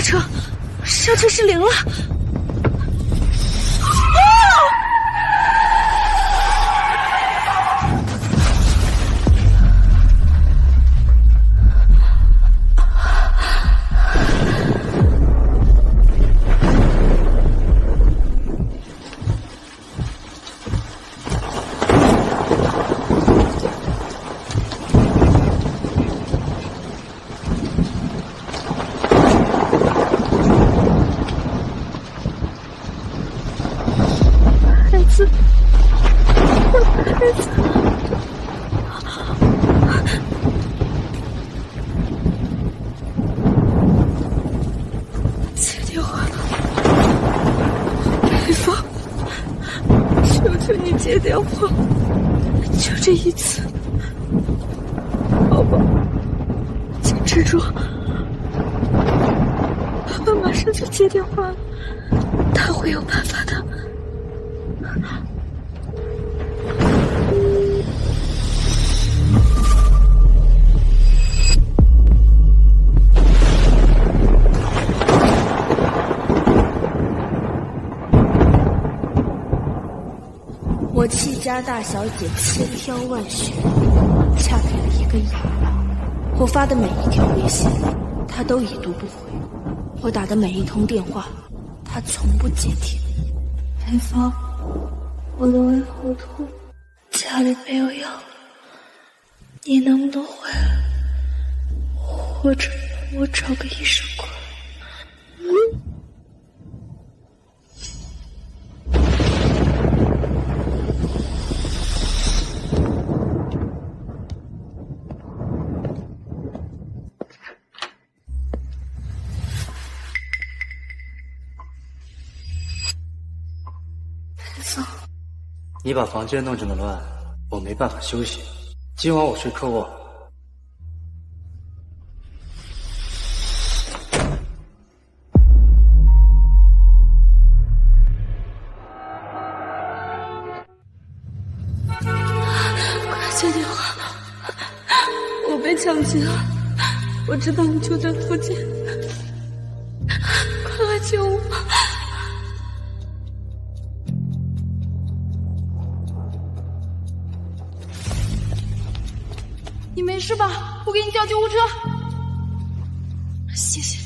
刹车失灵了。接电话，海风，求求你接电话，就这一次，宝宝，坚持住，爸爸马上就接电话了，他会有办法的。我戚家大小姐千挑万选，嫁给了一个野郎。我发的每一条微信，他都已读不回；我打的每一通电话，他从不接听。海风，我的胃好痛，家里没有药了，你能不能回来？或者帮我找个医生过来？你把房间弄这么乱，我没办法休息。今晚我睡客卧。快接电话！我被抢劫了，我知道你就在附近，快来救我！你没事吧？我给你叫救护车。谢谢。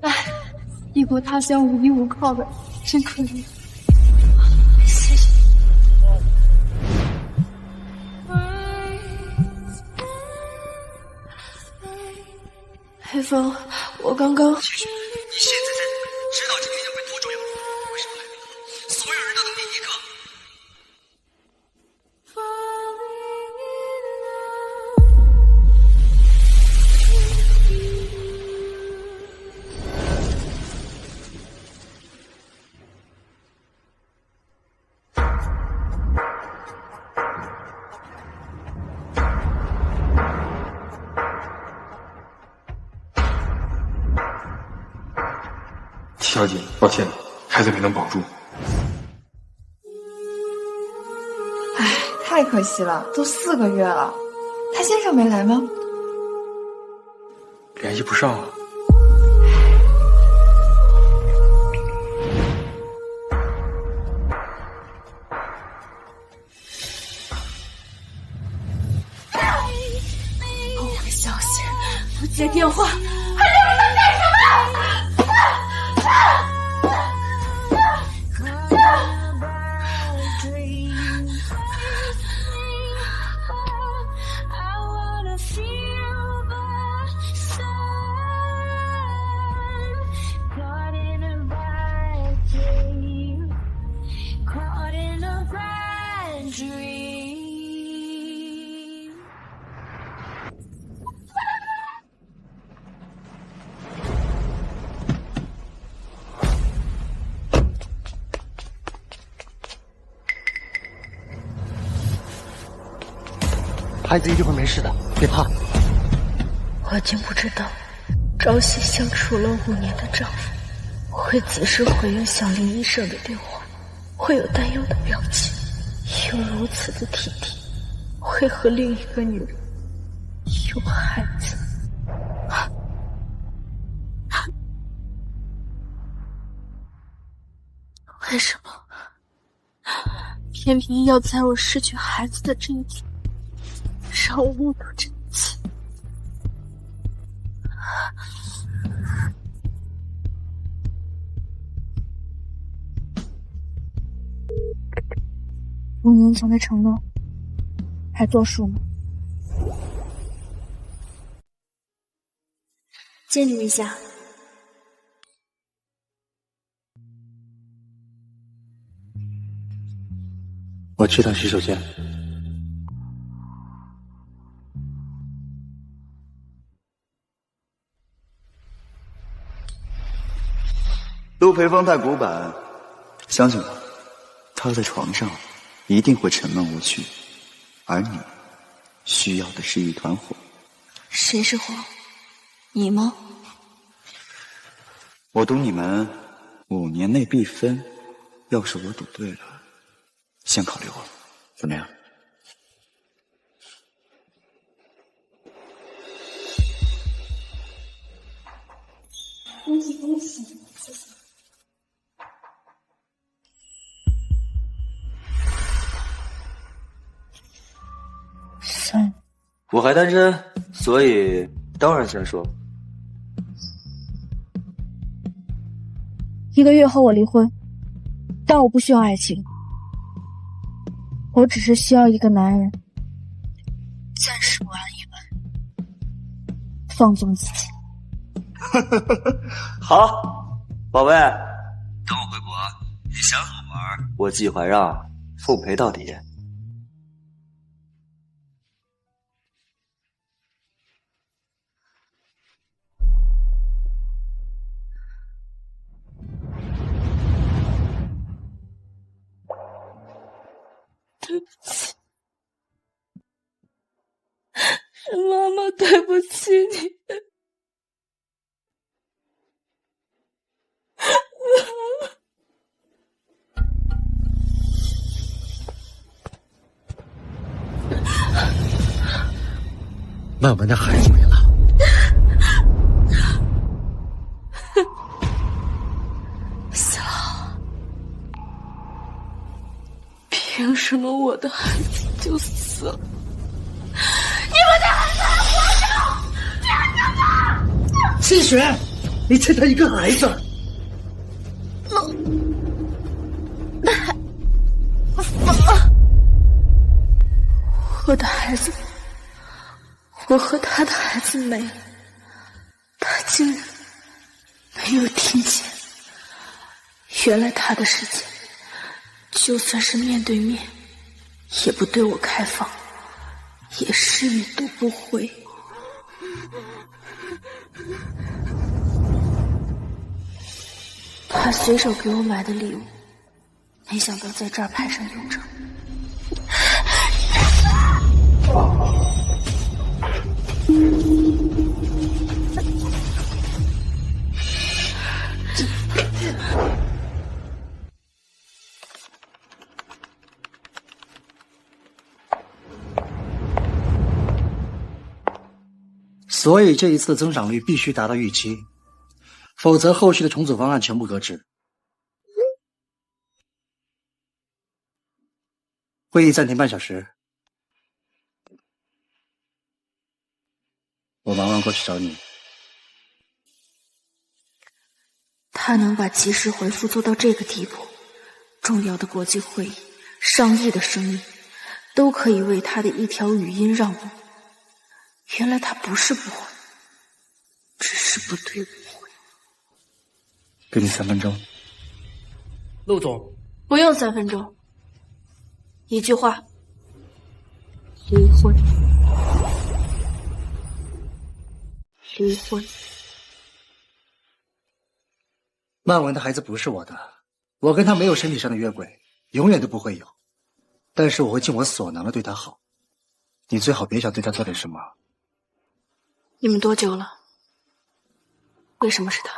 哎，异国他乡无依无靠的，真可怜。谢谢。海风，我刚刚……继续，你现在在哪？知道这个会多重要？为什么还没到？所有人都等你一个。小姐，抱歉，孩子没能保住。唉，太可惜了，都4个月了，他先生没来吗？联系不上啊。好坏消息，不接电话。孩子一定会没事的，别怕。我竟不知道，朝夕相处了5年的丈夫，会此时回应小林医生的电话，会有担忧的表情，又如此的体贴，会和另一个女人我孩子。为什么偏偏要在我失去孩子的这一天，让我目睹这一切？5年前的承诺还作数吗？借你一下。我去趟洗手间。陆培峰太古板，相信我，他在床上一定会沉闷无趣，而你需要的是一团火。谁是火？你吗？我赌你们5年内必分，要是我赌对了，先考虑我，怎么样？恭喜恭喜，谢谢。3。我还单身，所以当然先说。1个月后我离婚，但我不需要爱情，我只是需要一个男人，暂时不安一晚，放纵自己。好，宝贝，等我回国，你想怎么玩，我季怀让奉陪到底。对不起，是妈妈对不起你。曼文的孩子没了。死了！凭什么我的孩子就死了？你们的孩子还活着！凭什么？清雪，你欠他一个孩子。我的孩子，我和他的孩子没了，他竟然没有听见。原来他的世界，就算是面对面，也不对我开放，也是已读不回。他随手给我买的礼物，没想到在这儿派上用场。所以这一次的增长率必须达到预期，否则后续的重组方案全部搁置。会议暂停半小时，我忙完过去找你。他能把及时回复做到这个地步，重要的国际会议，上亿的声音，都可以为他的一条语音让步。原来他不是不会，只是不对我会。给你3分钟。陆总，不用3分钟，一句话：离婚。离婚。曼文的孩子不是我的，我跟他没有身体上的越轨，永远都不会有。但是我会尽我所能的对他好，你最好别想对他做点什么。你们多久了？为什么是他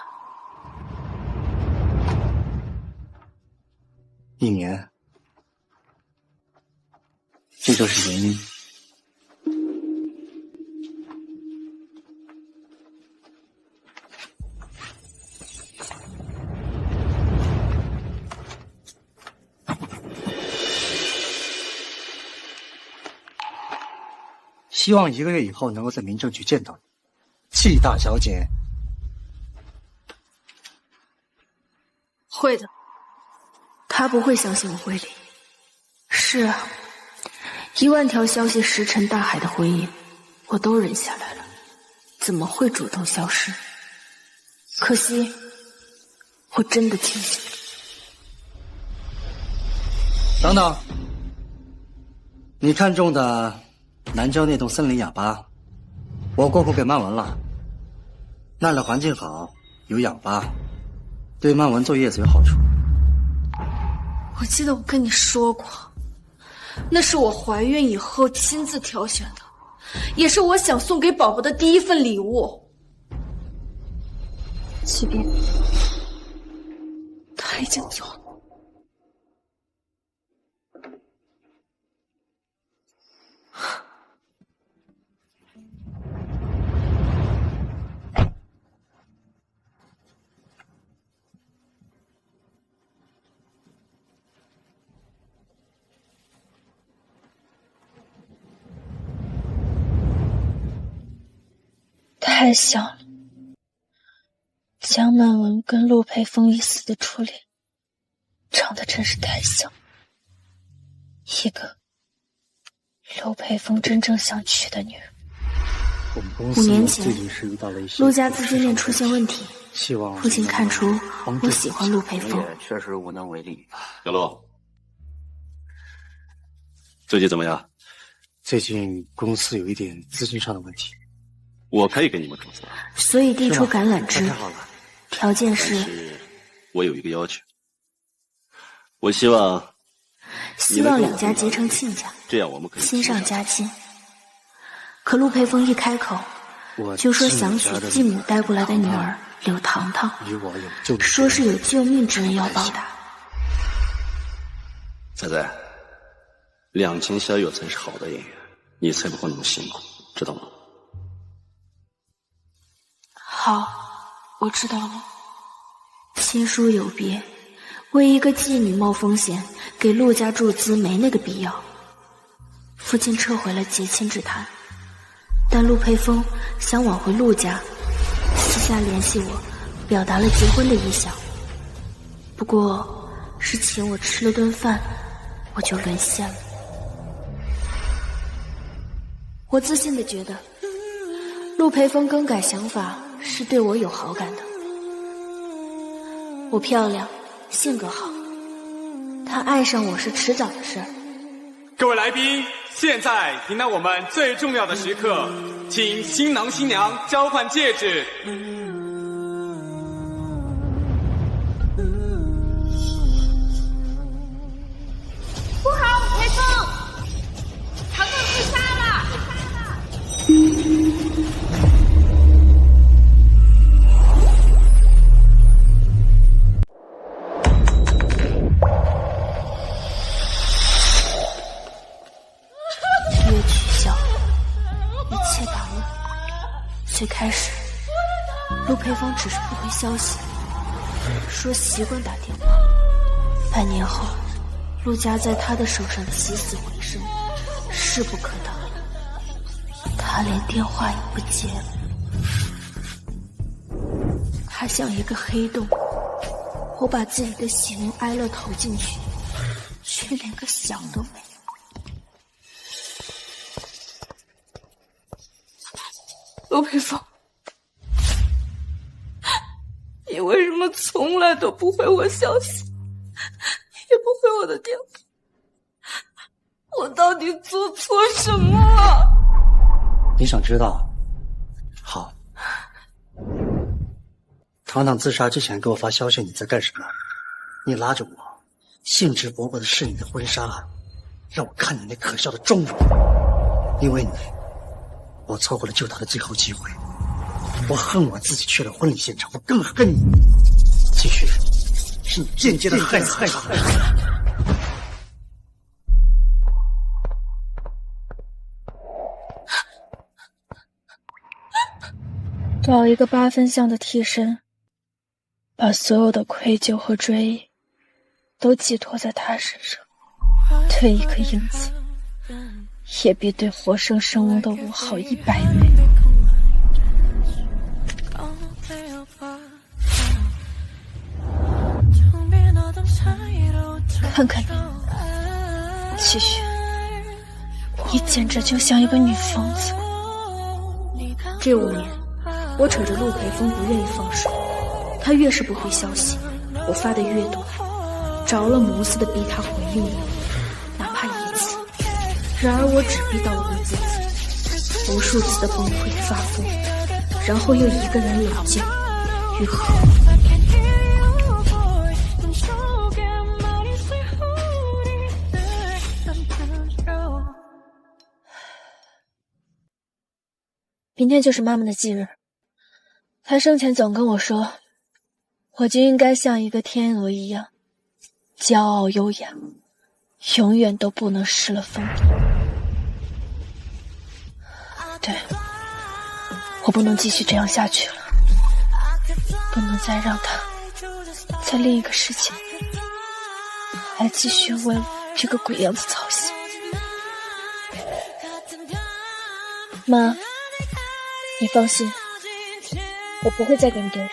？1年，这就是原因。希望1个月以后能够在民政局见到你，季大小姐。会的，他不会相信我会离。是啊，10000条消息石沉大海的回应，我都忍下来了，怎么会主动消失？可惜，我真的清醒了。等等，你看中的南郊那栋森林哑巴，我过户给曼文了。那里环境好，有氧吧，对曼文坐月子有好处。我记得我跟你说过，那是我怀孕以后亲自挑选的，也是我想送给宝宝的第1份礼物。即便他已经走了。太像了，江曼文跟陆培峰已死的初恋，长得真是太像。一个陆培峰真正想娶的女人。5年前，陆家资金链出现问题，父亲看出我喜欢陆培峰，也确实无能为力。小陆，最近怎么样？最近公司有一点资金上的问题，我可以给你们注资，所以递出橄榄枝，条件是我有一个要求，我希望2家结成亲家，这样我们可以亲上加亲。可陆培峰一开口就说想娶继母带过来的女儿柳糖糖，说是有救命之恩要报答。仔仔，两情相悦才是好的姻缘，你才不会那么辛苦，知道吗？好，我知道了。亲疏有别，为一个妓女冒风险给陆家注资没那个必要。父亲撤回了结亲之谈，但陆培峰想挽回陆家，私下联系我，表达了结婚的意向。不过是请我吃了顿饭，我就沦陷了。我自信地觉得，陆培峰更改想法是对我有好感的。我漂亮，性格好，他爱上我是迟早的事儿。各位来宾，现在迎来我们最重要的时刻，请新郎新娘交换戒指。不好，培峰，糖糖自杀了。约取消，一切耽误。最开始，陆培峰只是不回消息，说习惯打电话。半年后，陆家在他的手上起死回生，势不可挡。他连电话也不接了。他像一个黑洞，我把自己的喜怒哀乐投进去，却连个响都没有。陆培峰，你为什么从来都不回我消息，也不回我的电话？我到底做错什么了？你想知道？好。糖糖自杀之前给我发消息，你在干什么？你拉着我，兴致勃勃地试你的婚纱，让我看你那可笑的妆容。因为你，我错过了救她的最后机会。我恨我自己去了婚礼现场，我更恨你。其实，是你间接的害死她。找一个8分像的替身，把所有的愧疚和追忆都寄托在他身上，对一个英子也比对活生生的我好100倍。看看你，齐雪，你简直就像一个女疯子。这5年，我扯着陆培峰不愿意放手，他越是不回消息，我发的越多，着了魔似的逼他回应我，哪怕1次。然而我只逼到了5次，无数次的崩溃发疯，然后又一个人冷静愈合。明天就是妈妈的忌日，她生前总跟我说，我就应该像一个天鹅一样，骄傲优雅，永远都不能失了风度。对，我不能继续这样下去了，不能再让她在另一个世界还继续为我这个鬼样子操心。妈，你放心，我不会再给你丢人。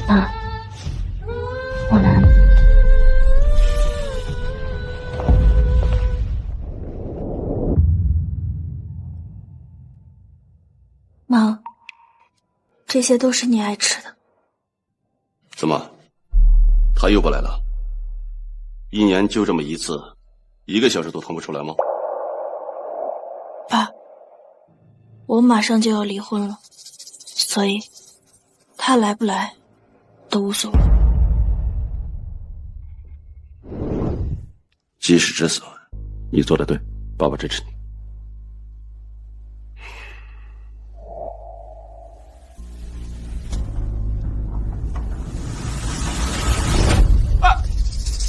妈，我来了。妈，这些都是你爱吃的。怎么，他又不来了？1年就这么1次，1个小时都腾不出来吗？爸，我马上就要离婚了，所以他来不来都无所谓。及时止损，你做得对，爸爸支持你。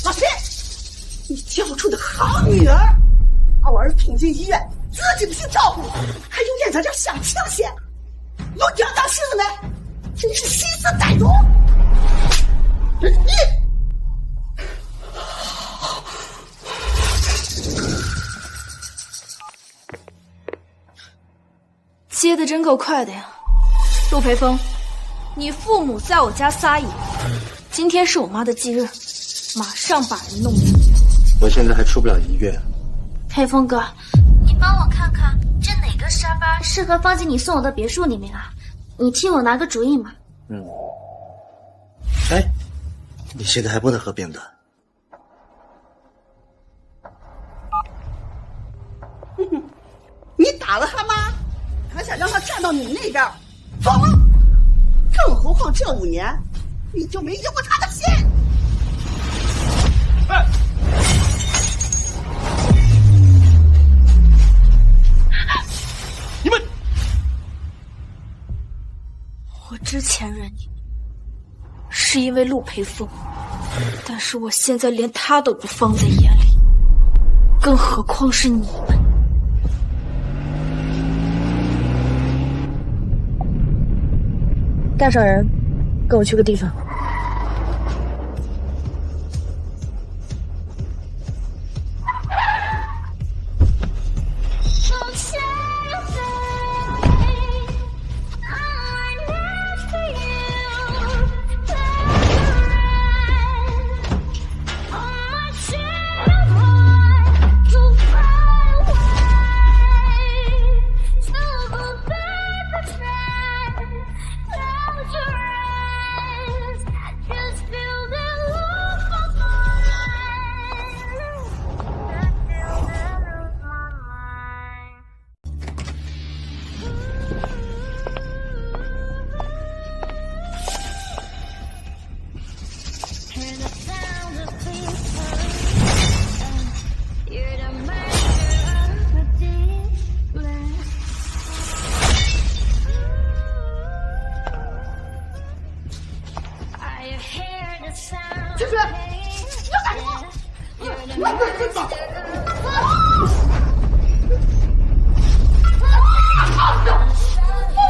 老谢，你教出的好女儿，把我儿子捅进医院，自己不去照顾，还有眼在这想清闲，有点当狮子呢，真是心思歹毒。接的真够快的呀，陆培峰，你父母在我家撒野，今天是我妈的忌日，马上把人弄走。我现在还出不了医院。培峰哥，你帮我看看这哪个沙发适合放进你送我的别墅里面啊？你替我拿个主意嘛。哎，你现在还不能喝冰的。你打了他妈，还想让他站到你那边，疯！更何况这5年，你就没赢过他的心。哎，你们，我之前忍你，是因为陆培峰，但是我现在连他都不放在眼里，更何况是你们。大少人，跟我去个地方。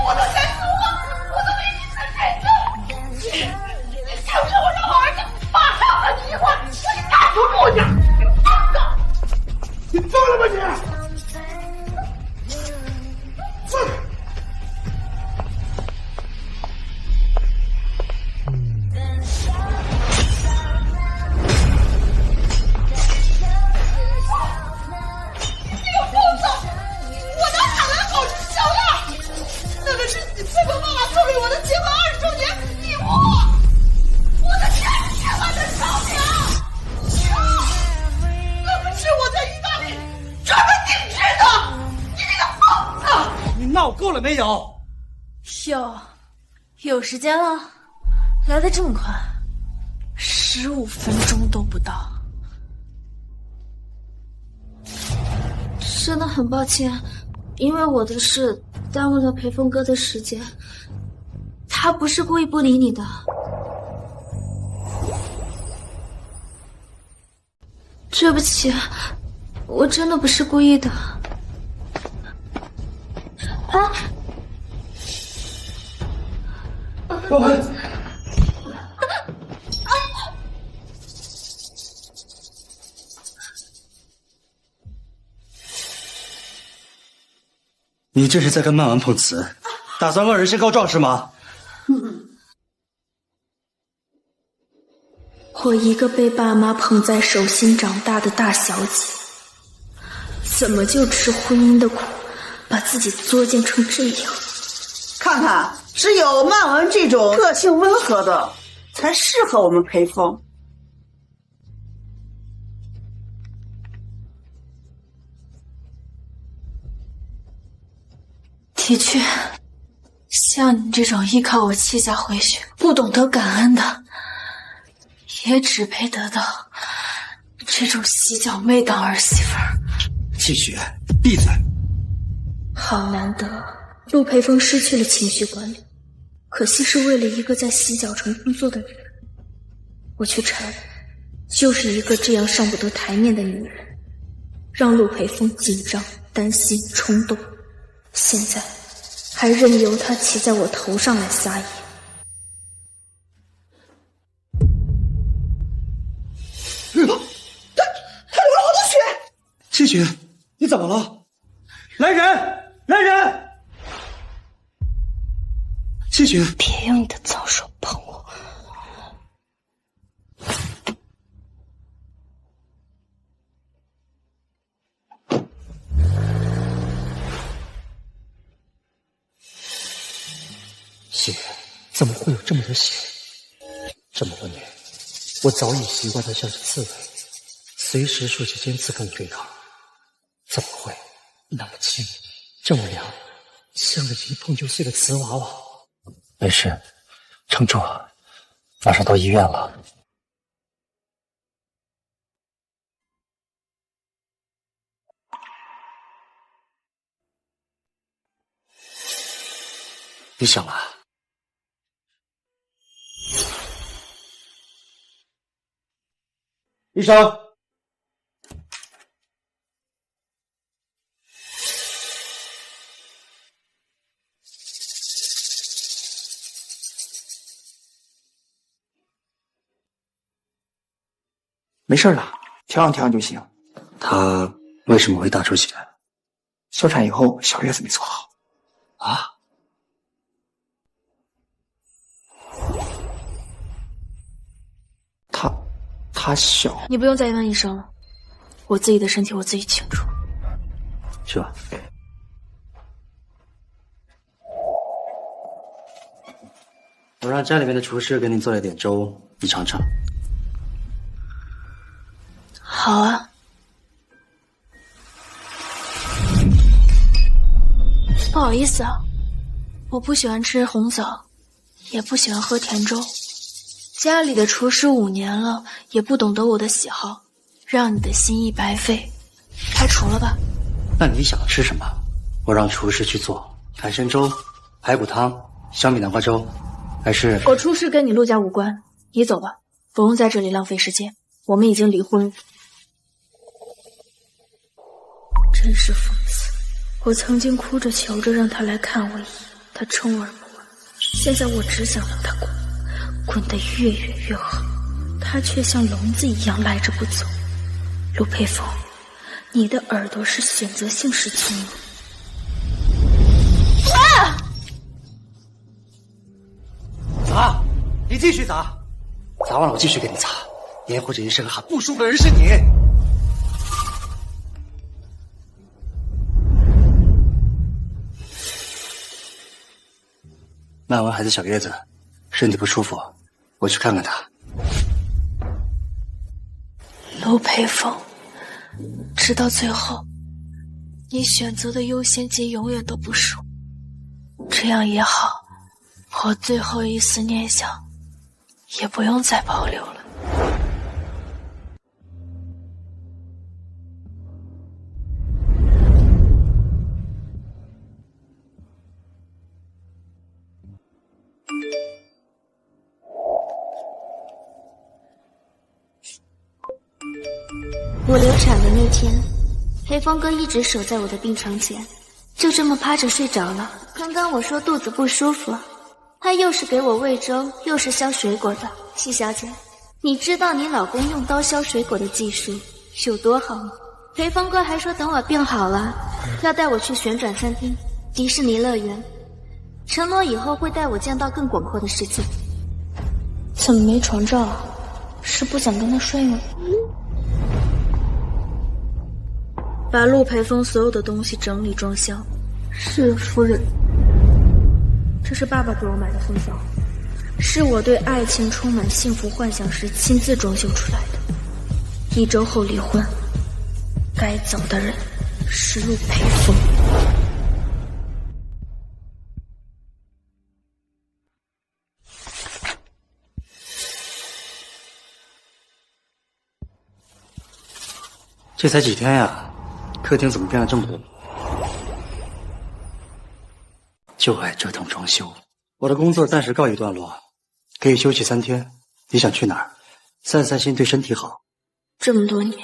我都想死我都为你生这次！你想不想我让我儿子马上和你离婚？我你赶出顾家！你疯了吧你！闹够了没有？有时间了，来得这么快，15分钟都不到。真的很抱歉，因为我的事耽误了裴峰哥的时间。他不是故意不理你的。对不起，我真的不是故意的。啊！宝贝，你这是在跟曼婉碰瓷，打算恶人先告状是吗？我一个被爸妈捧在手心长大的大小姐，怎么就吃婚姻的苦，把自己作践成这样？看看，只有曼文这种个性温和的，才适合我们裴峰。的确，像你这种依靠我戚家回去、不懂得感恩的，也只配得到这种洗脚妹当儿媳妇儿。季雪，闭嘴！好难得，陆培峰失去了情绪管理，可惜是为了一个在洗脚城工作的人。我去查，就是一个这样上不得台面的女人，让陆培峰紧张、担心、冲动，现在还任由他骑在我头上来撒野。他流了好多血！季雪，你怎么了？来人！来人！季雪，别用你的脏手碰我！血，怎么会有这么多血？这么多年，我早已习惯它像是刺猬，随时竖起尖刺跟你对抗。怎么会那么轻，这么凉，像个一碰就碎的瓷娃娃？没事，撑住，马上到医院了。你醒了？医生，没事了，调养调养就行。他为什么会大出血？休产以后小月子没做好。啊？他小，你不用再问医生了，我自己的身体我自己清楚。去吧。我让家里面的厨师给你做了点粥，你尝尝。好啊。不好意思啊，我不喜欢吃红枣，也不喜欢喝甜粥。家里的厨师5年了，也不懂得我的喜好，让你的心意白费，开除了吧。那你想吃什么？我让厨师去做海参粥、排骨汤、小米南瓜粥，还是……我出事跟你陆家无关，你走吧，不用在这里浪费时间。我们已经离婚了。真是讽刺！我曾经哭着求着让他来看我一眼，他充耳不闻。现在我只想让他滚，滚得越远越好。他却像聋子一样赖着不走。陆佩风，你的耳朵是选择性失聪吗？砸！你继续砸，砸完了我继续给你砸，黏糊着一身汗，不输的人是你。卖完孩子小叶子，身体不舒服，我去看看他。陆佩风，直到最后，你选择的优先级永远都不是我。这样也好，我最后一丝念想也不用再保留了。我流产的那天，裴峰哥一直守在我的病床前，就这么趴着睡着了。刚刚我说肚子不舒服，他又是给我喂粥，又是削水果的。西小姐，你知道你老公用刀削水果的技术有多好吗？裴峰哥还说等我病好了，要带我去旋转餐厅、迪士尼乐园，承诺以后会带我见到更广阔的世界。怎么没床照啊？是不想跟他睡吗？把陆培峰所有的东西整理装箱。是夫人。这是爸爸给我买的婚房，是我对爱情充满幸福幻想时亲自装修出来的。1周后离婚，该走的人是陆培峰。这才几天呀，客厅怎么变了这么多？就爱折腾装修。我的工作暂时告一段落，可以休息3天。你想去哪儿？散散心对身体好。这么多年，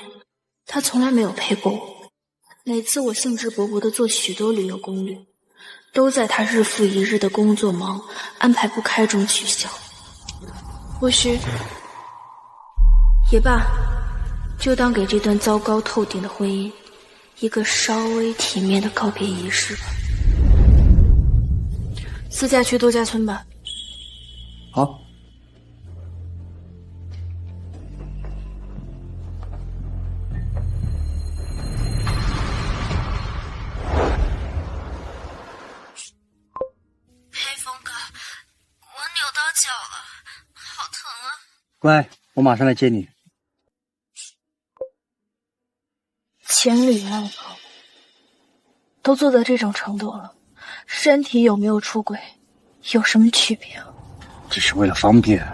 他从来没有陪过我。每次我兴致勃勃地做许多旅游攻略，都在他日复一日的工作忙、安排不开中取消。或许也罢，就当给这段糟糕透顶的婚姻一个稍微体面的告别仪式吧。私下去度假村吧。好。裴峰哥，我扭到脚了，好疼啊！乖，我马上来接你。情侣爱好都做到这种程度了，身体有没有出轨有什么区别啊？只是为了方便。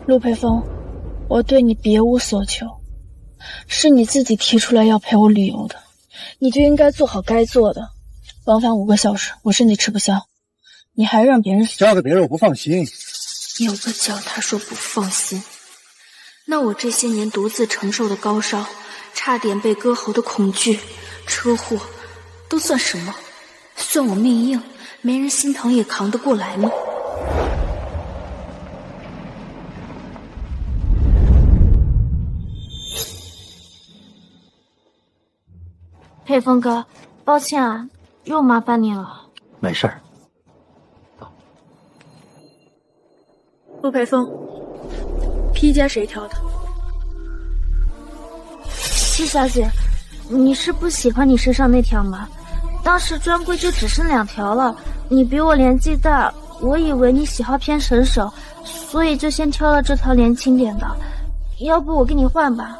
陆培峰，我对你别无所求，是你自己提出来要陪我旅游的，你就应该做好该做的。往返5个小时，我身体吃不消，你还让别人交给别人我不放心。有个叫他说不放心，那我这些年独自承受的高烧，差点被割喉的恐惧，车祸，都算什么？算我命硬，没人心疼也扛得过来吗？裴峰哥，抱歉啊，又麻烦你了。没事儿。陆培峰，披肩谁挑的？七小姐，你是不喜欢你身上那条吗？当时专柜就只剩2条了，你比我年纪大，我以为你喜好偏神手，所以就先挑了这条年轻点的。要不我给你换吧？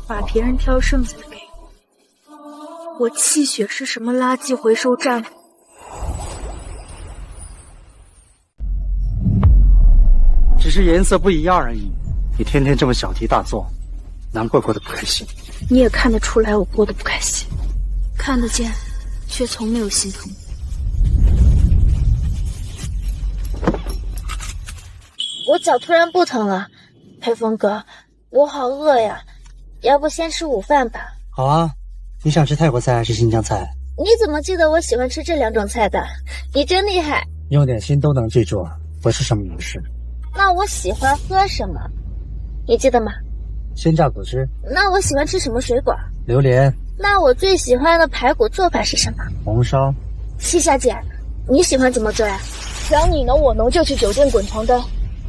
把别人挑剩下的给我。我气血是什么垃圾回收站吗？只是颜色不一样而已。你天天这么小题大做，难怪过得不开心。你也看得出来我过得不开心，看得见，却从没有心疼。我脚突然不疼了，裴峰哥，我好饿呀，要不先吃午饭吧？好啊，你想吃泰国菜还是新疆菜？你怎么记得我喜欢吃这2种菜的？你真厉害！用点心都能记住，不是什么名事。那我喜欢喝什么？你记得吗？鲜榨果汁。那我喜欢吃什么水果？榴莲。那我最喜欢的排骨做法是什么？红烧。七小姐，你喜欢怎么做呀？想你侬我侬就去酒店滚床单，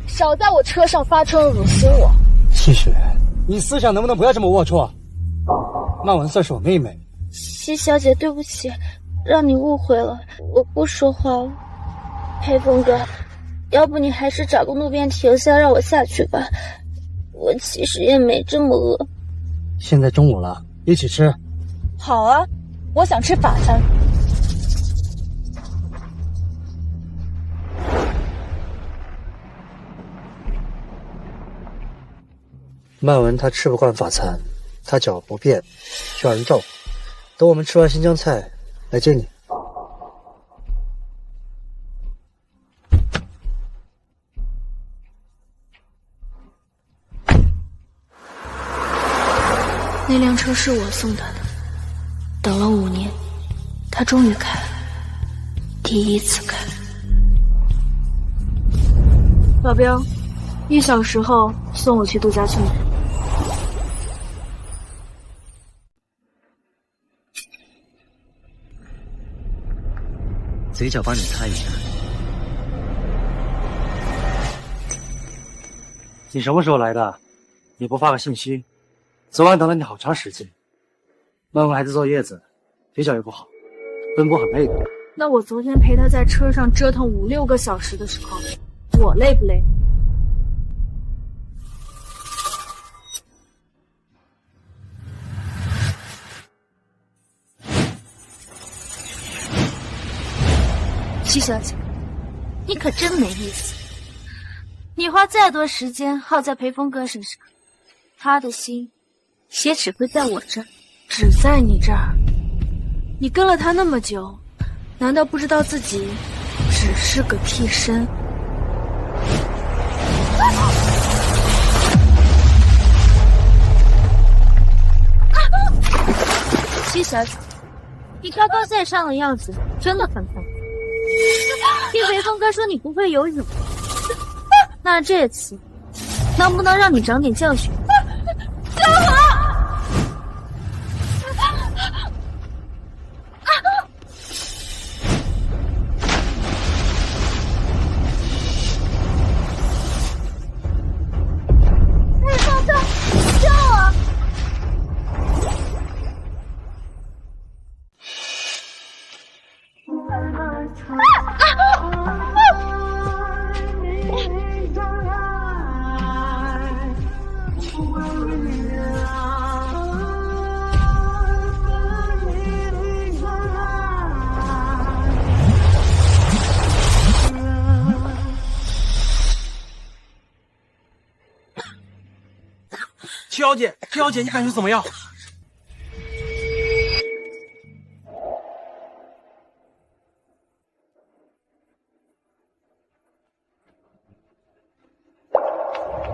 少在我车上发春恶心我。七雪，你思想能不能不要这么龌龊？曼文算是我妹妹。七小姐，对不起，让你误会了，我不说话了。裴峰哥，要不你还是找个路边停下，让我下去吧。我其实也没这么饿。现在中午了，一起吃。好啊，我想吃法餐。曼文他吃不惯法餐，他脚不便，需要人照顾。等我们吃完新疆菜，来接你。那辆车是我送他的，等了5年，他终于开了，第一次开。老彪，1小时后送我去度假村。嘴角帮你擦一下。你什么时候来的？你不发个信息？昨晚等了你好长时间。曼文还在坐月子，腿脚也不好，奔波很累的。那我昨天陪他在车上折腾5、6个小时的时候，我累不累？七小姐，你可真没意思。你花再多时间耗在裴峰哥身上，他的心也只会在我这儿。只在你这儿？你跟了他那么久，难道不知道自己只是个替身？七小姐，你高高在上的样子真的很烦。听裴峰哥说你不会游泳，那这次能不能让你长点教训？救我！裴峰哥，救我！七小姐，七小姐，你感觉怎么样？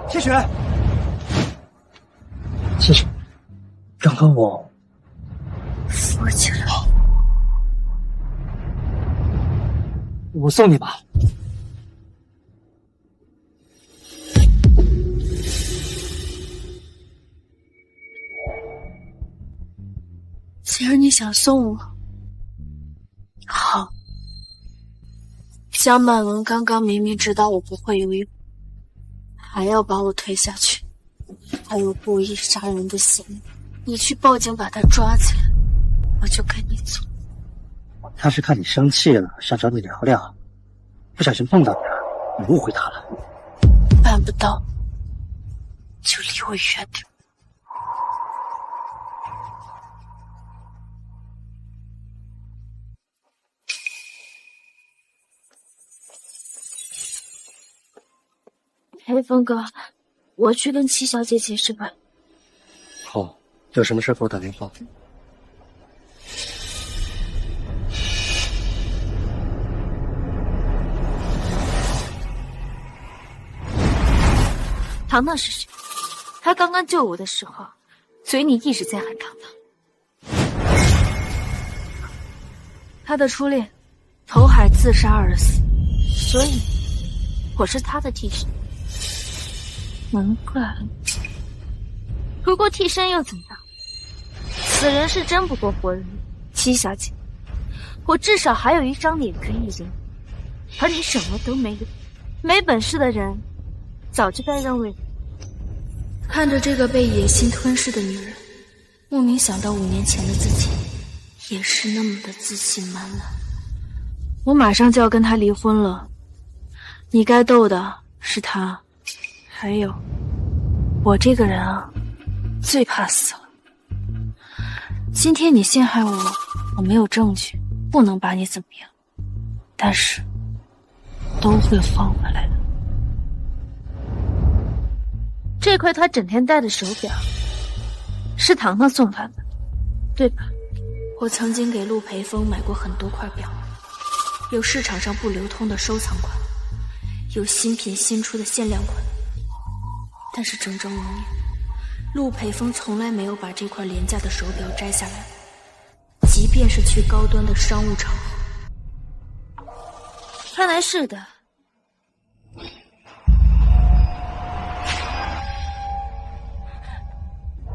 谢雪，谢雪，刚刚我扶起来，我送你吧。既然你想送我，好。江曼文刚刚明明知道我不会游泳，还要把我推下去，还有故意杀人的嫌疑。你去报警把他抓起来，我就跟你走。他是看你生气了，想找你聊聊，不小心碰到你了，你误会他了。办不到，就离我远点。裴峰哥，我去跟七小姐解释吧。好，有什么事给我打电话。唐唐是谁？他刚刚救我的时候，所以你一直在喊糖糖。他的初恋投海自杀而死，所以我是他的替身。难怪。不过替身又怎么样？死人是争不过活人。七小姐，我至少还有一张脸可以赢，而你什么都没有。没本事的人早就该让位。看着这个被野心吞噬的女人，莫名想到5年前的自己，也是那么的自信满满。我马上就要跟他离婚了，你该斗的是他。还有，我这个人啊，最怕死了。今天你陷害我，我没有证据，不能把你怎么样，但是都会放回来的。这块他整天戴的手表是糖糖送他的，对吧？我曾经给陆培峰买过很多块表，有市场上不流通的收藏款，有新品新出的限量款，但是整整5年，陆培峰从来没有把这块廉价的手表摘下来，即便是去高端的商务场合。看来是的。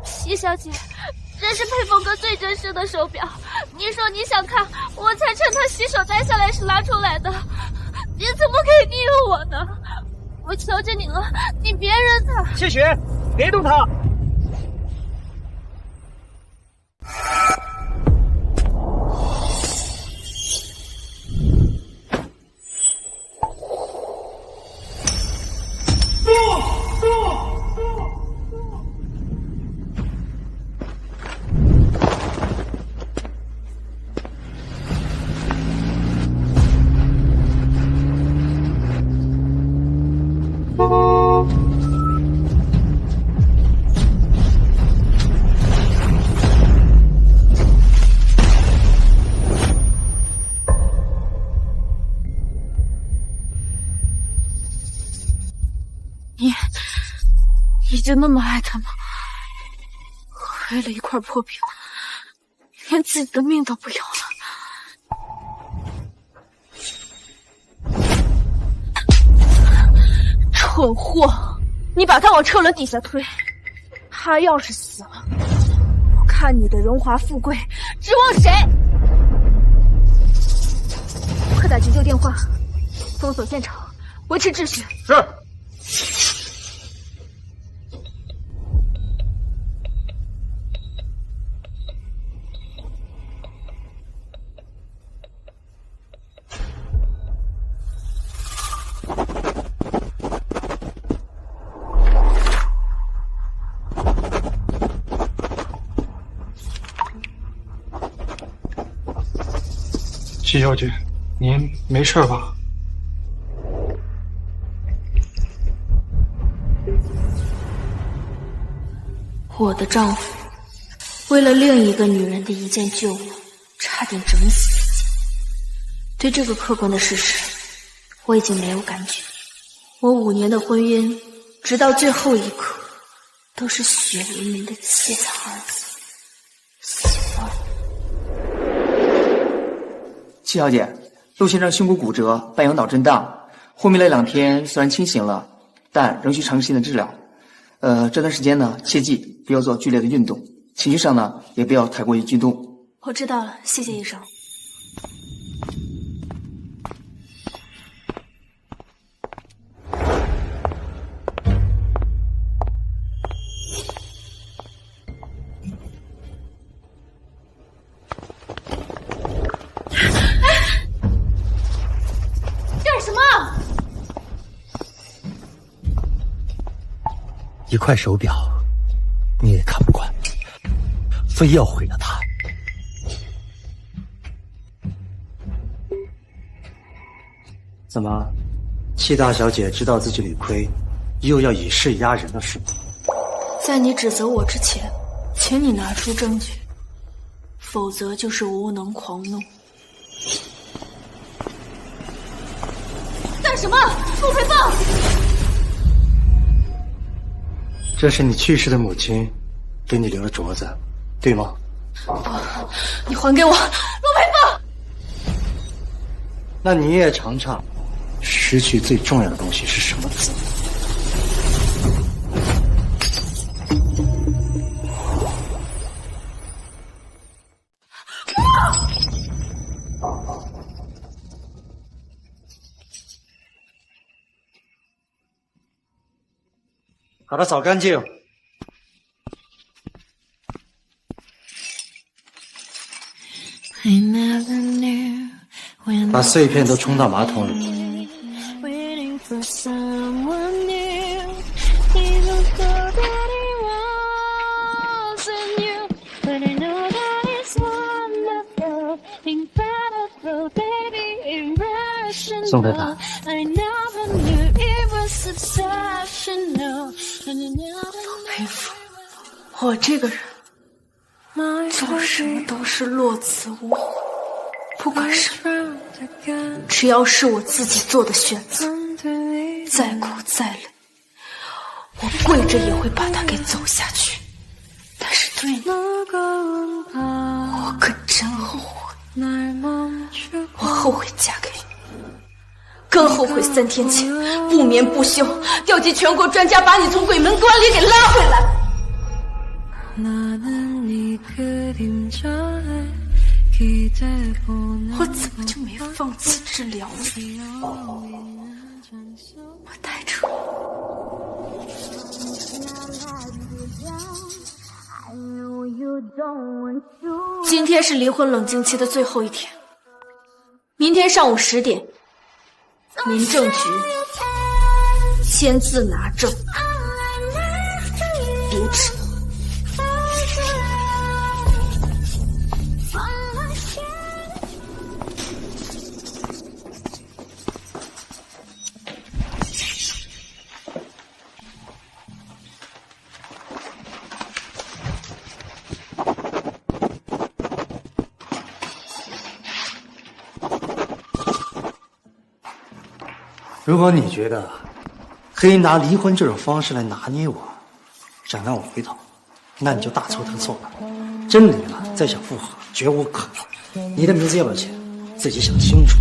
齐小姐，这是佩峰哥最珍视的手表，你说你想看，我才趁他洗手摘下来时拿出来的，你怎么可以利用我呢？我求求你了，你别扔他！谢雪，别动他！你就那么爱他吗？为了一块破表，连自己的命都不要了。蠢货，你把他往车轮底下推，他要是死了，我看你的荣华富贵指望谁？快打急救电话，封锁现场，维持秩序。是。齐小姐，您没事吧？我的丈夫为了另一个女人的一件旧物，差点整死自己。对这个客观的事实，我已经没有感觉。我5年的婚姻，直到最后一刻，都是血淋淋的7个儿子死了。齐小姐，陆先生胸骨骨折，伴有脑震荡，昏迷了2天，虽然清醒了，但仍需长时间的治疗。这段时间呢，切记不要做剧烈的运动，情绪上呢也不要太过于激动。我知道了，谢谢医生。一块手表，你也看不惯，非要毁了它。怎么，戚大小姐知道自己理亏，又要以势压人了是吗？在你指责我之前，请你拿出证据，否则就是无能狂怒。干什么？陆培凤！这是你去世的母亲给你留了镯子，对吗？不，你还给我，陆培峰！那你也尝尝，失去最重要的东西是什么滋味。把它扫干净。把碎片都冲到马桶里。送给他。佩服，我这个人做什么都是落子无悔，不管什么，只要是我自己做的选择，再苦再累，我跪着也会把它给走下去。但是对你，我可真后悔，我后悔嫁给你。更后悔3天前不眠不休调集全国专家把你从鬼门关里给拉回来。我怎么就没放弃治疗呢？我太蠢了。今天是离婚冷静期的最后一天，明天上午10点。民政局签字拿证，别迟。如果你觉得可以拿离婚这种方式来拿捏我，想让我回头，那你就大错特错了。真离了再想复合，绝无可能。你的名字要不要签，自己想清楚。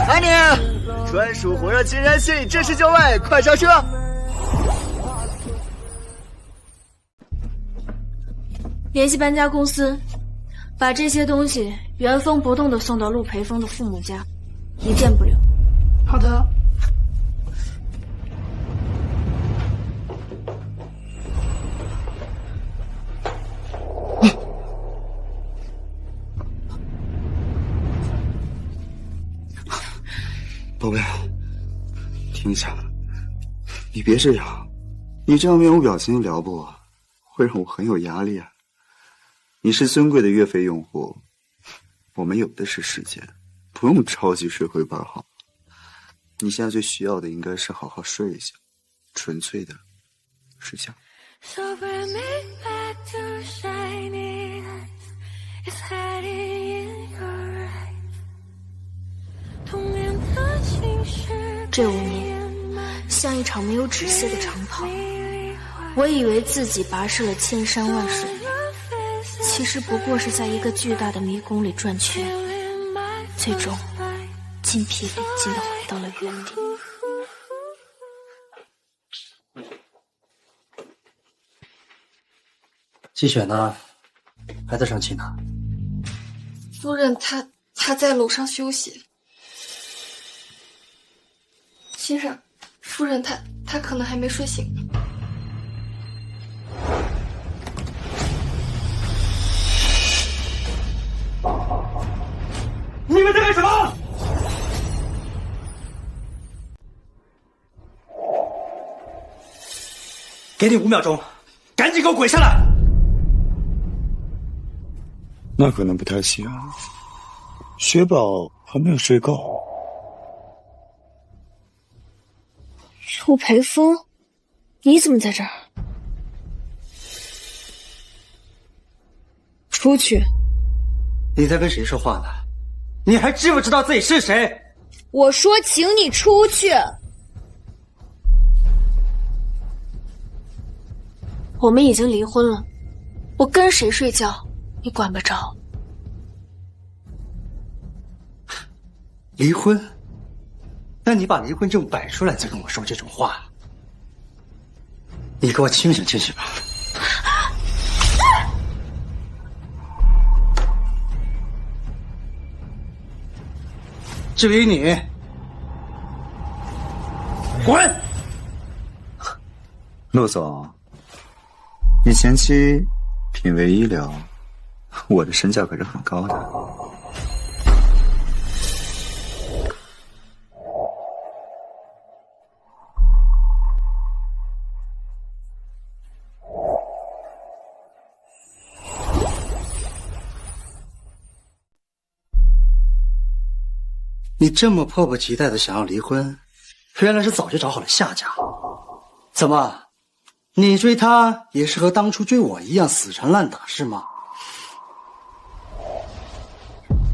爱你。专属火热情人信正式就位，快上车！联系搬家公司，把这些东西原封不动的送到陆培峰的父母家，一件不留。好的。宝贝，停下！你别这样，你这样面无表情的撩拨我，会让我很有压力啊。你是尊贵的月费用户，我们有的是时间，不用着急睡回本好。你现在最需要的应该是好好睡一觉，纯粹的睡觉。这5年像一场没有止歇的长跑，我以为自己跋涉了千山万水，其实不过是在一个巨大的迷宫里转圈，最终筋疲力尽地回到了原地。季雪呢？还在生气呢？夫人她在楼上休息。先生，夫人她可能还没睡醒。你们在干什么？给你5秒钟，赶紧给我滚下来！那可能不太行，雪宝还没有睡够。陆培峰，你怎么在这儿？出去！你在跟谁说话呢？你还知不知道自己是谁？我说请你出去！我们已经离婚了，我跟谁睡觉你管不着。离婚？那你把离婚证摆出来再跟我说这种话，你给我清醒清醒吧！至于你，滚！陆总，你前妻品味医疗，我的身价可是很高的。你这么迫不及待的想要离婚，原来是早就找好了下家。怎么，你追她也是和当初追我一样死缠烂打是吗？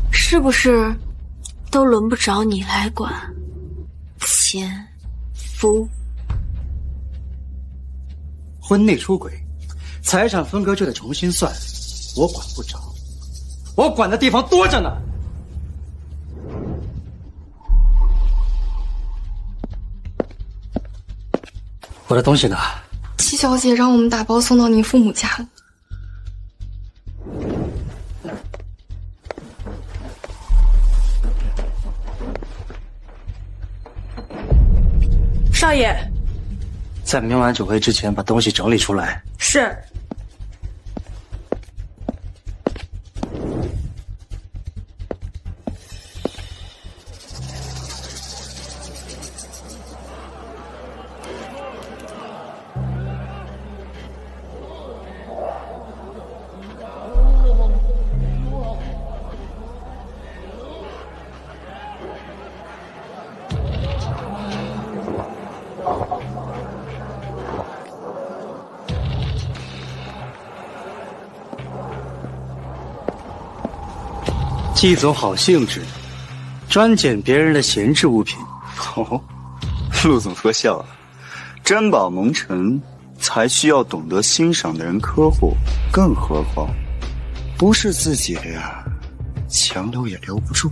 是不是都轮不着你来管？前夫婚内出轨，财产分割就得重新算，我管不着，我管的地方多着呢。我的东西呢？七小姐让我们打包送到您父母家了。少爷，在明晚酒会之前把东西整理出来。是。季总好兴致，专捡别人的闲置物品。哦，陆总多笑了。珍宝蒙尘才需要懂得欣赏的人呵护，更何况不是自己的呀，强留也留不住。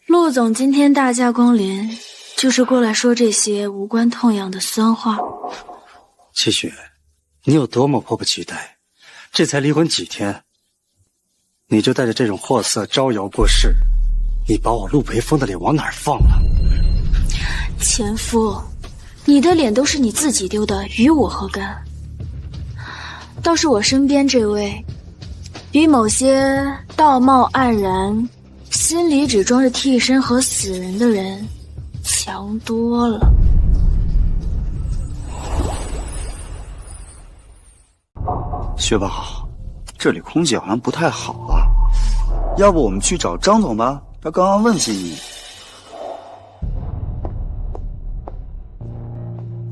陆总今天大驾光临，就是过来说这些无关痛痒的酸话。七雪，你有多么迫不及待？这才离婚几天，你就带着这种货色招摇过市，你把我陆培峰的脸往哪儿放了？前夫，你的脸都是你自己丢的，与我何干？倒是我身边这位，比某些道貌岸然、心里只装着替身和死人的人强多了。薛宝，这里空气好像不太好啊，要不我们去找张总吧？他刚刚问起你。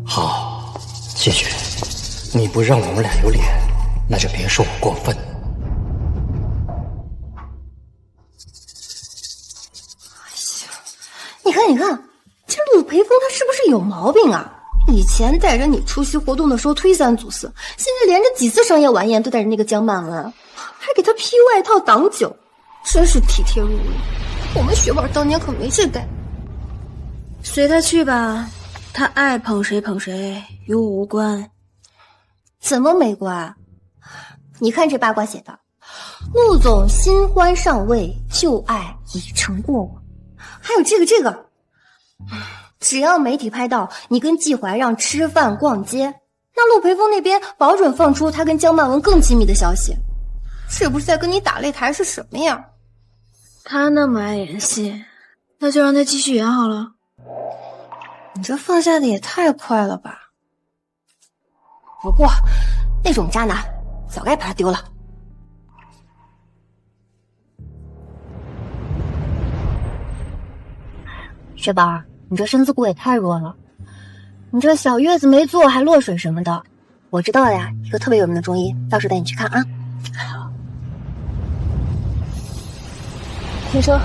好，谢雪，你不让我们俩有脸，那就别说我过分。你看，你看，这陆培峰他是不是有毛病啊？以前带着你出席活动的时候推三阻四，现在连着几次商业晚宴都带着那个江曼文，还给他披外套挡酒，真是体贴入微。我们雪宝当年可没这该。随他去吧，他爱捧谁捧谁，与我无关。怎么没关？你看这八卦写的，陆总新欢上位，旧爱已成过往。还有这个。只要媒体拍到你跟季怀让吃饭逛街，那陆培峰那边保准放出他跟江曼文更亲密的消息，是不是在跟你打擂台是什么样？他那么爱演戏，那就让他继续演好了。你这放下的也太快了吧！不过那种渣男早该把他丢了。雪宝，你这身子骨也太弱了，你这小月子没做还落水什么的，我知道了呀，一个特别有名的中医，到时候带你去看啊。停车。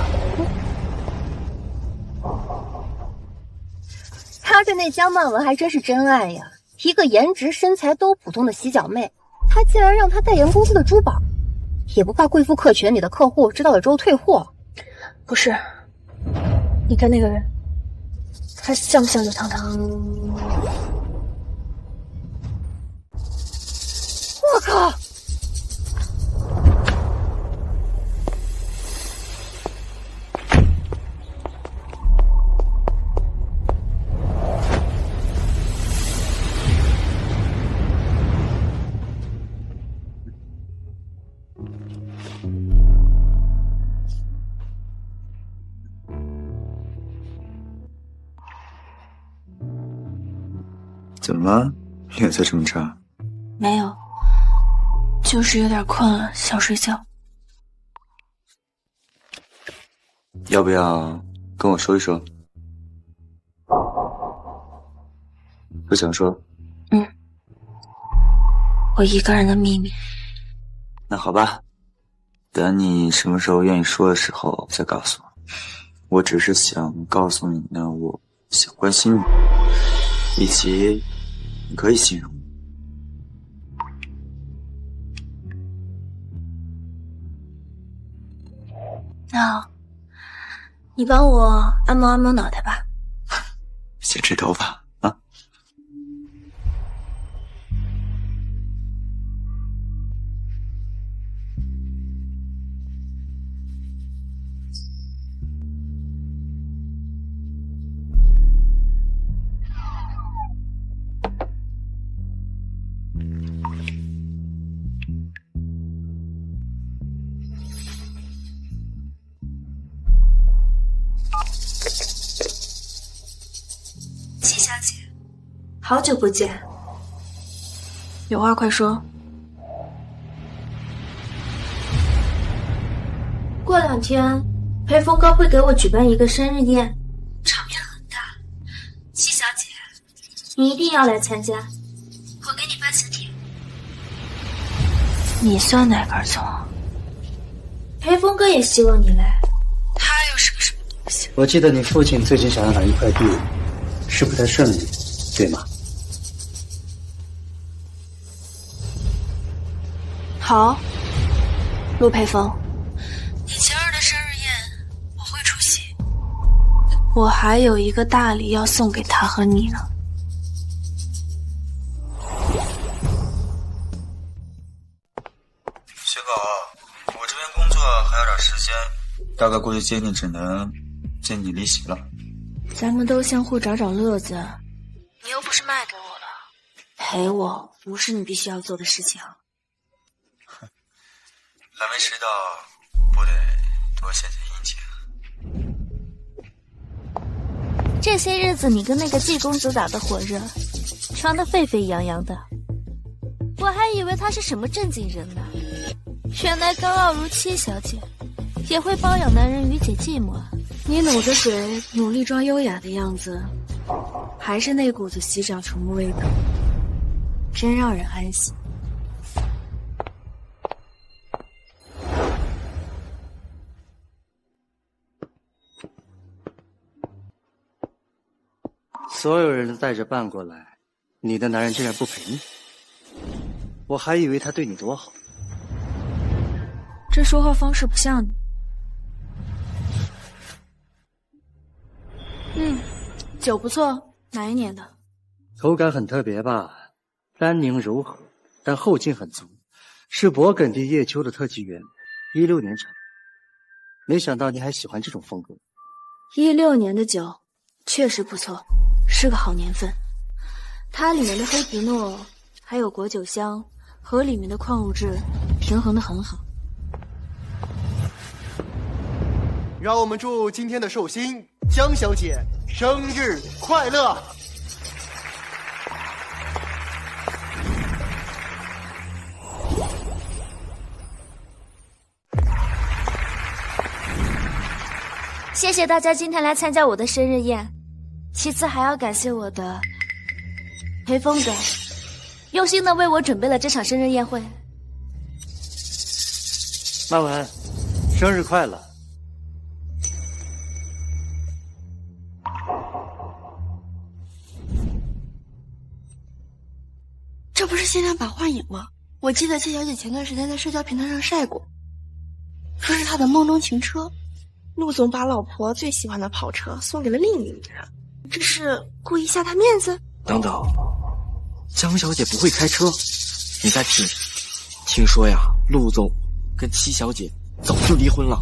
他对那江曼文还真是真爱呀！一个颜值身材都普通的洗脚妹，他竟然让他代言公司的珠宝，也不怕贵妇客群里的客户知道了之后退货。不是，你看那个人，他像不像刘糖糖？我靠！怎么了？脸色这么差？没有，就是有点困了，想睡觉。要不要跟我说一说？不想说？我一个人的秘密。那好吧，等你什么时候愿意说的时候再告诉我。我只是想告诉你呢，我想关心你，以及你可以信任我。那，你帮我按摩按摩脑袋吧。先吹头发啊。齐小姐，好久不见，有话快说。过2天，裴峰哥会给我举办一个生日宴，场面很大。齐小姐，你一定要来参加，我给你发请帖。你算哪根葱？裴峰哥也希望你来，他又是个什么东西？我记得你父亲最近想要拿一块地，是不太顺利，对吗？好，陆培峰，你晴儿的生日宴我会出席，我还有一个大礼要送给他和你呢。写稿，我这边工作还有点时间，大概过去接你只能见你离席了。咱们都相互找找乐子，你又不是卖给我的，陪我不是你必须要做的事情。还没迟到，不得多献献殷勤。这些日子你跟那个季公子打得火热，传得沸沸扬扬的，我还以为他是什么正经人呢，原来高傲如七小姐，也会包养男人，于解寂寞。你努着嘴，努力装优雅的样子，还是那股子洗脚虫的味道，真让人安心。所有人都带着伴过来，你的男人竟然不陪你，我还以为他对你多好。这说话方式不像你。酒不错，哪一年的？口感很特别吧，单宁柔和，但后劲很足，是勃艮第叶秋的特级原，16年产。没想到你还喜欢这种风格。16年的酒确实不错，是个好年份。它里面的黑皮诺还有果酒香和里面的矿物质平衡得很好。让我们祝今天的寿星江小姐生日快乐！谢谢大家今天来参加我的生日宴，其次还要感谢我的裴峰哥，用心的为我准备了这场生日宴会。曼文，生日快乐！限量版幻影吗？我记得谢小姐前段时间在社交平台上晒过，说是她的梦中情车。陆总把老婆最喜欢的跑车送给了另一个人，这是故意下她面子？等等，江小姐不会开车，你再听。听说呀，陆总跟七小姐早就离婚了。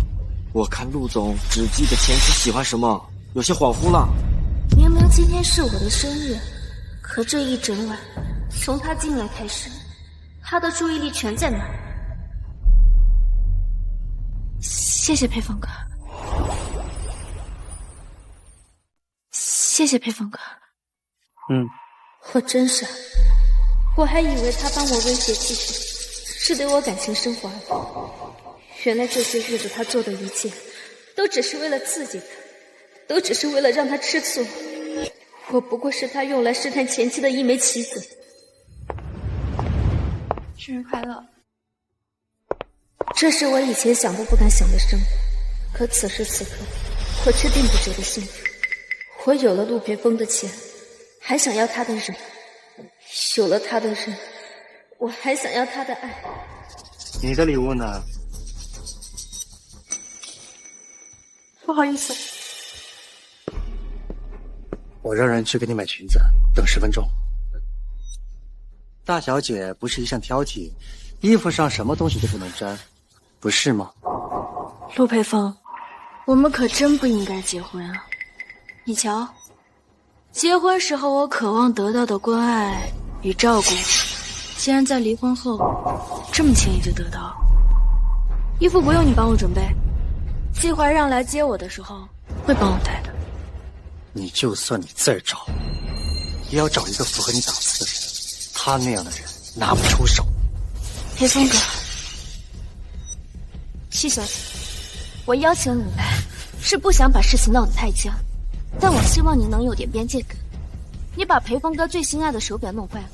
我看陆总只记得前妻喜欢什么，有些恍惚了。明明今天是我的生日，可这一整晚，从他进来开始，他的注意力全在那儿。谢谢裴峰哥，谢谢裴峰哥。我真傻，我还以为他帮我威胁继续，是对我感情升华的。原来这些日子他做的一切，都只是为了刺激他，都只是为了让他吃醋。我不过是他用来试探前妻的一枚棋子。生日快乐！这是我以前想都不敢想的生活，可此时此刻，我却并不觉得幸福。我有了陆培峰的钱，还想要他的人；有了他的人，我还想要他的爱。你的礼物呢？不好意思，我让人去给你买裙子，等10分钟。大小姐不是一向挑剔，衣服上什么东西都不能沾，不是吗？陆培峰，我们可真不应该结婚啊！你瞧，结婚时候我渴望得到的关爱与照顾，竟然在离婚后这么轻易就得到。衣服不用你帮我准备，季怀让来接我的时候会帮我带的。你就算你再找，也要找一个符合你档次的人。他那样的人拿不出手。裴峰哥，七小姐，我邀请你来，是不想把事情闹得太僵，但我希望你能有点边界感。你把裴峰哥最心爱的手表弄坏了，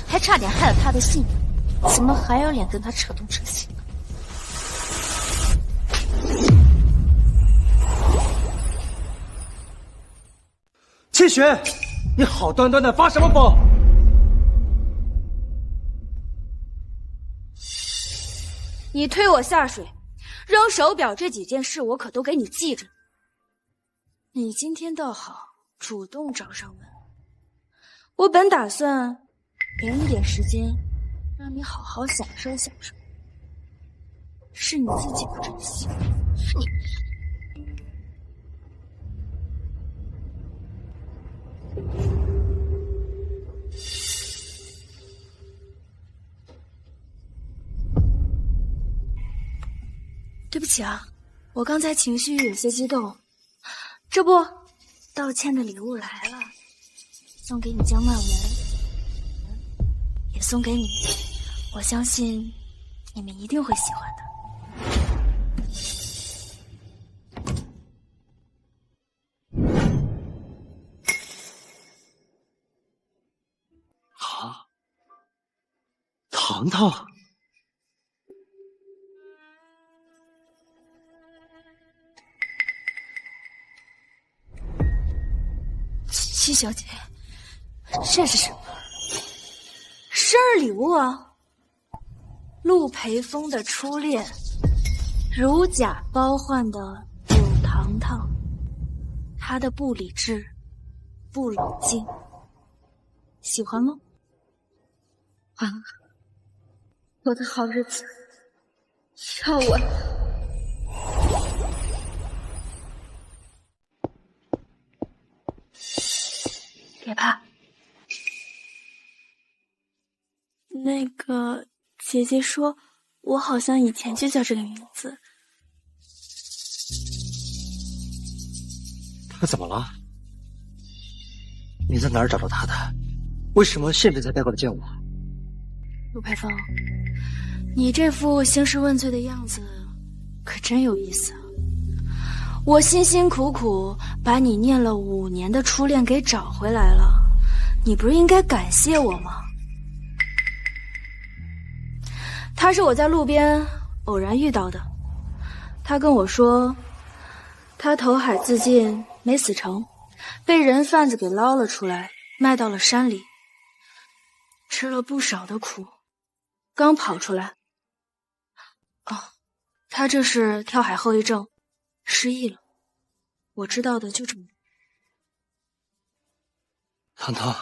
还差点害了他的性命，怎么还有脸跟他扯东扯西？七雪，你好端端的发什么疯？你推我下水，扔手表这几件事，我可都给你记着。你今天倒好，主动找上门。我本打算给你点时间，让你好好享受享受。是你自己不珍惜，你。对不起啊，我刚才情绪有些激动。这不，道歉的礼物来了，送给你江曼文，也送给你，我相信你们一定会喜欢的。啊，糖糖。七小姐，这是什么？生日礼物啊！陆培峰的初恋，如假包换的柳糖糖，他的不理智、不冷静，喜欢吗？啊，我的好日子要完了。别怕，那个姐姐说，我好像以前就叫这个名字。他怎么了？你在哪儿找到他的？为什么现在才带过来见我？陆培峰，你这副兴师问罪的样子，可真有意思啊！我辛辛苦苦把你念了5年的初恋给找回来了，你不是应该感谢我吗？他是我在路边偶然遇到的，他跟我说，他投海自尽没死成，被人贩子给捞了出来，卖到了山里。吃了不少的苦，刚跑出来。哦，他这是跳海后遗症，失忆了。我知道的就这么多。糖糖，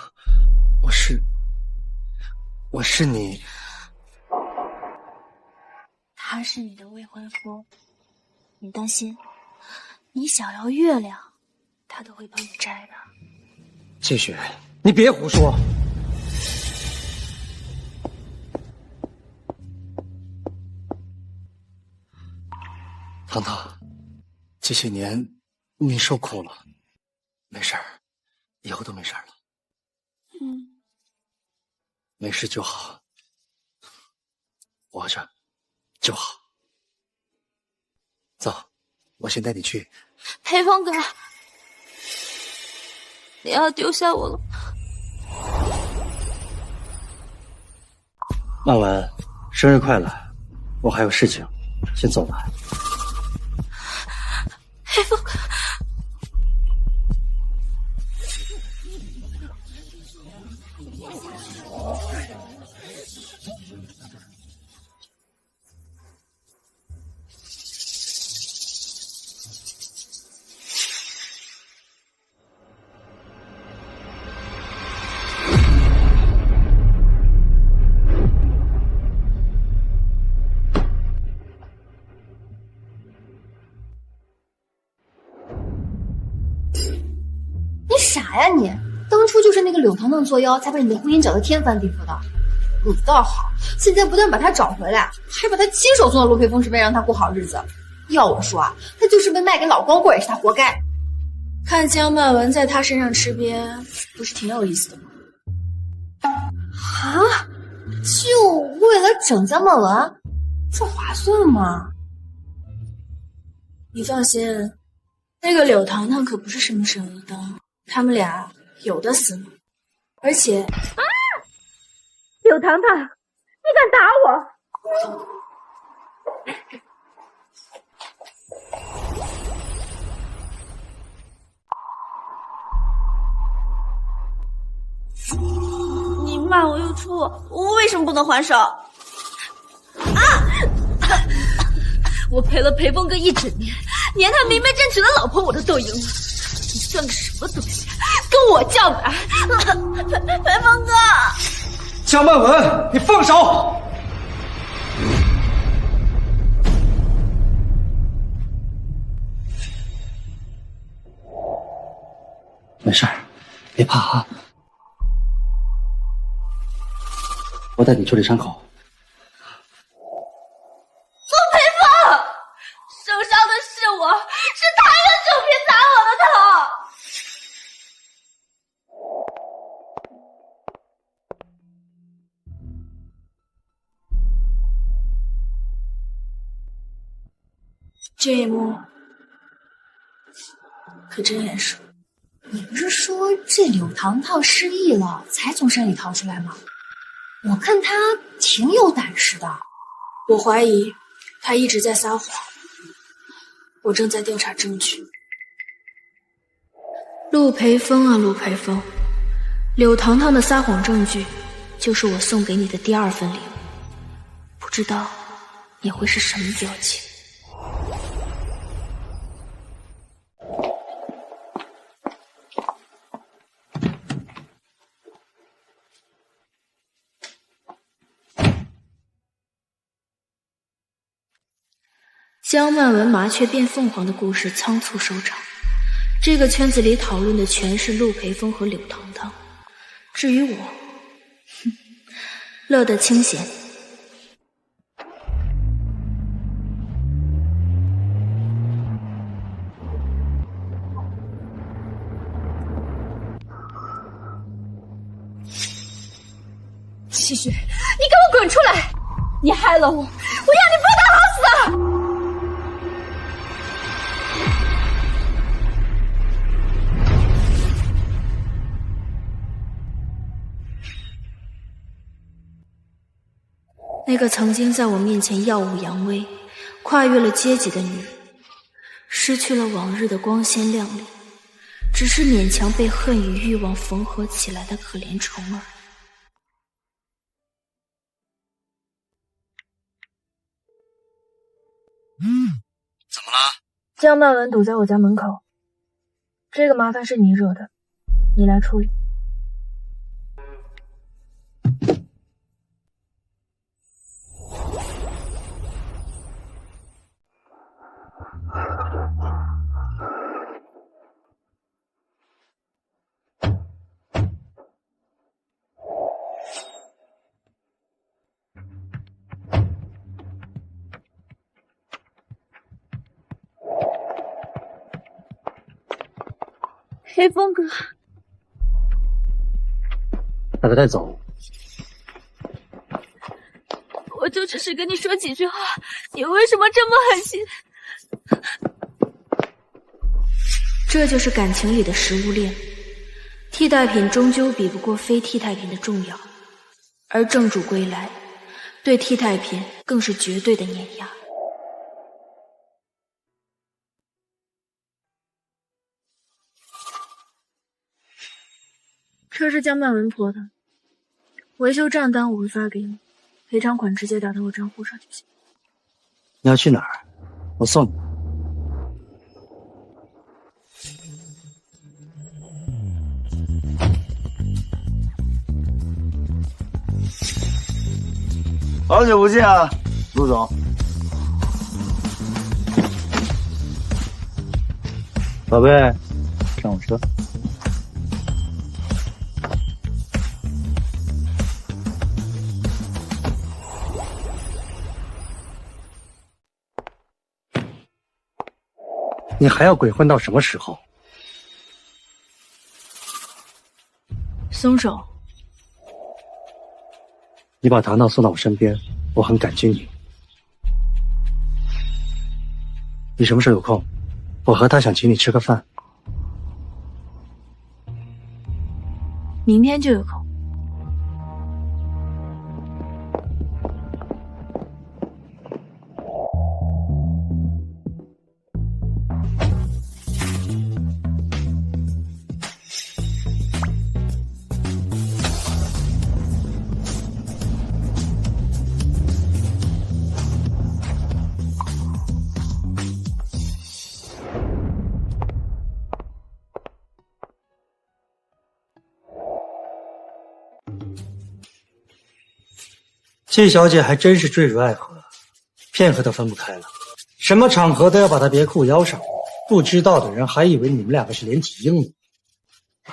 我是你。他是你的未婚夫，你担心，你想要月亮，他都会帮你摘的。谢雪，你别胡说。糖糖，这些年你受苦了，没事儿，以后都没事儿了。没事就好，活着就好。走，我先带你去。裴峰哥，你要丢下我了？曼文，生日快乐！我还有事情，先走了。裴峰哥。你傻呀你！当初就是那个柳糖糖作妖，才把你的婚姻搅得天翻地覆的。你倒好，现在不但把他找回来，还把他亲手送到陆培峰身边，让他过好日子。要我说啊，他就是被卖给老光棍，也是他活该。看江曼文在他身上吃瘪，不是挺有意思的吗？啊！就为了整江曼文，这划算吗？你放心，那个柳糖糖可不是什么省油的灯，他们俩有的死呢。而且，柳糖糖，你敢打我？你骂我又戳我，我为什么不能还手？我陪了裴峰哥一整年，连他明媒正娶的老婆我都斗赢了，你算个什么东西？跟我叫板！裴峰哥，江曼文，你放手！没事儿，别怕啊。我带你处理伤口。宋裴峰，受伤的是我，是他用酒瓶砸我的头。这一幕可真眼熟。你不是说这柳糖糖失忆了才从山里逃出来吗？我看他挺有胆识的。我怀疑他一直在撒谎，我正在调查证据。陆培峰啊，陆培峰，柳糖糖的撒谎证据就是我送给你的第二份礼物，不知道你会是什么表情？江曼文麻雀变凤凰的故事仓促收场，这个圈子里讨论的全是陆培峰和柳糖糖，至于我，乐得清闲。细雪，你给我滚出来！你害了我，我要你负担好死！那个曾经在我面前耀武扬威、跨越了阶级的女人，失去了往日的光鲜亮丽，只是勉强被恨与欲望缝合起来的可怜虫儿。江曼文堵在我家门口，这个麻烦是你惹的，你来处理。黑风哥，把他带走。我就只是跟你说几句话，你为什么这么狠心？这就是感情里的食物链，替代品终究比不过非替代品的重要，而正主归来，对替代品更是绝对的碾压。车是江曼文拖的，维修账单我会发给你，赔偿款直接打到我账户上就行。你要去哪儿？我送你。好久不见啊，陆总。宝贝，上我车。你还要鬼混到什么时候？松手！你把唐唐送到我身边，我很感激你。你什么时候有空？我和他想请你吃个饭。明天就有空。季小姐还真是坠入爱河，片刻都分不开了，什么场合都要把她别裤腰上，不知道的人还以为你们两个是连体婴呢。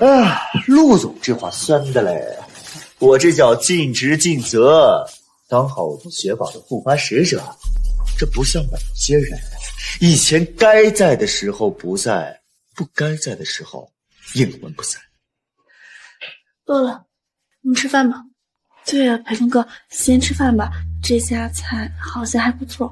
啊，陆总这话酸的嘞，我这叫尽职尽责，当好我们雪宝的护花使者。这不像某些人，以前该在的时候不在，不该在的时候应文不在。饿了，我们吃饭吧。对呀，培峰哥，先吃饭吧，这家菜好像还不错。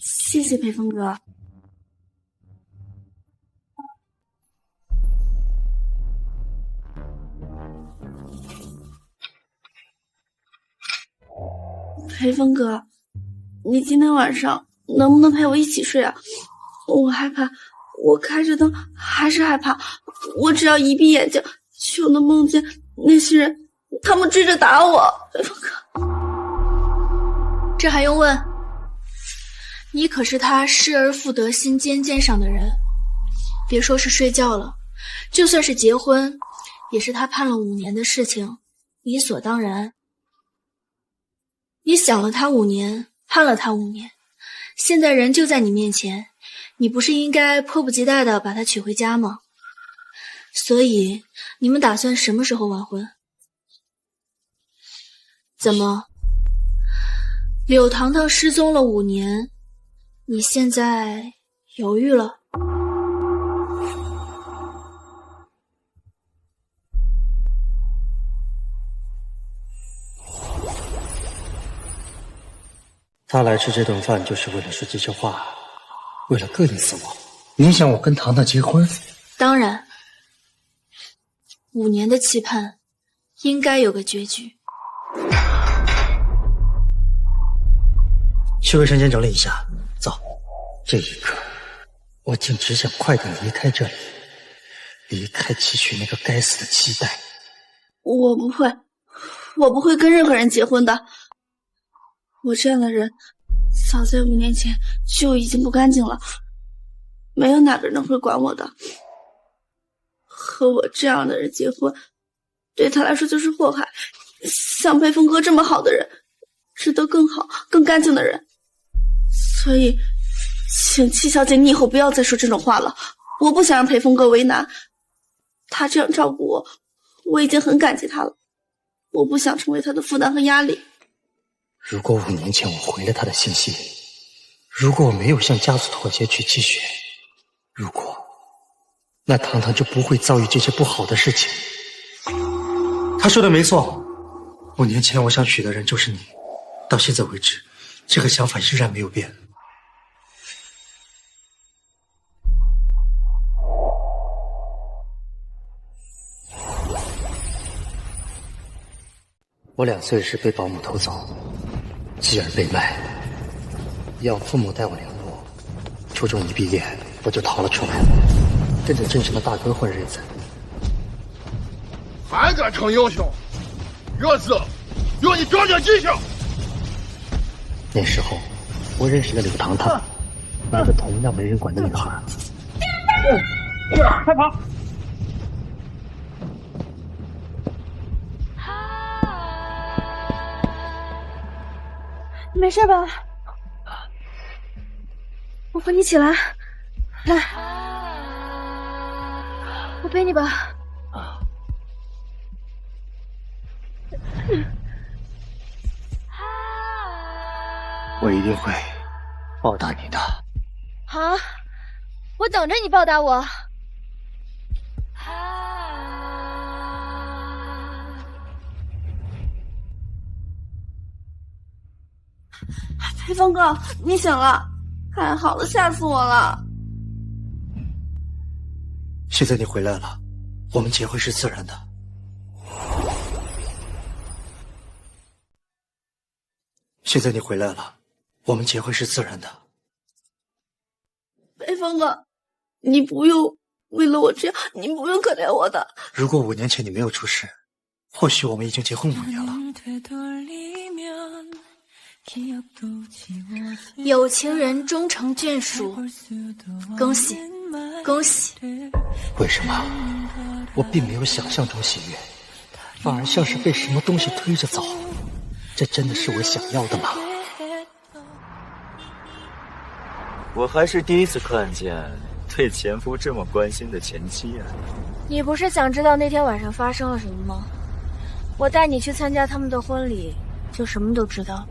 谢谢培峰哥。培峰哥，你今天晚上能不能陪我一起睡啊？我害怕，我开着灯还是害怕，我只要一闭眼睛，就能梦见那些人，他们追着打我。培峰哥，这还用问？你可是他失而复得心尖尖上的人，别说是睡觉了，就算是结婚，也是他盼了5年的事情，理所当然。你想了他5年，盼了他5年，现在人就在你面前，你不是应该迫不及待地把他娶回家吗？所以你们打算什么时候完婚？怎么，柳糖糖失踪了5年，你现在犹豫了？他来吃这顿饭就是为了说这些话，为了膈应死我。你想我跟糖糖结婚？当然，5年的期盼应该有个结局。去卫生间整理一下，走。这一刻，我竟只想快点离开这里，离开期许那个该死的期待。我不会跟任何人结婚的。我这样的人，早在5年前就已经不干净了，没有哪个人会管我的。和我这样的人结婚，对他来说就是祸害。像裴峰哥这么好的人，值得更好、更干净的人。所以，请戚小姐，你以后不要再说这种话了。我不想让裴峰哥为难，他这样照顾我，我已经很感激他了。我不想成为他的负担和压力。如果5年前我回了他的信息，如果我没有向家族妥协娶戚雪，如果，那糖糖就不会遭遇这些不好的事情。他说的没错，5年前我想娶的人就是你，到现在为止，这个想法依然没有变。我2岁时被保姆偷走，继而被卖，要父母带我联络。初中一毕业，我就逃了出来，跟着镇上的大哥混日子。还敢逞英雄，这次要你长点记性。那时候，我认识了柳糖糖，那个同样没人管的女孩。快跑！没事吧？我扶你起来，来，我背你吧。我一定会报答你的。好，我等着你报答我。裴峰哥，你醒了，太好了，吓死我了。现在你回来了，我们结婚是自然的。现在你回来了，我们结婚是自然的。裴峰哥，你不用为了我这样，你不用可怜我的。如果5年前你没有出事，或许我们已经结婚5年了。有情人终成眷属，恭喜，恭喜！为什么？我并没有想象中喜悦，反而像是被什么东西推着走。这真的是我想要的吗？我还是第一次看见对前夫这么关心的前妻啊！你不是想知道那天晚上发生了什么吗？我带你去参加他们的婚礼，就什么都知道。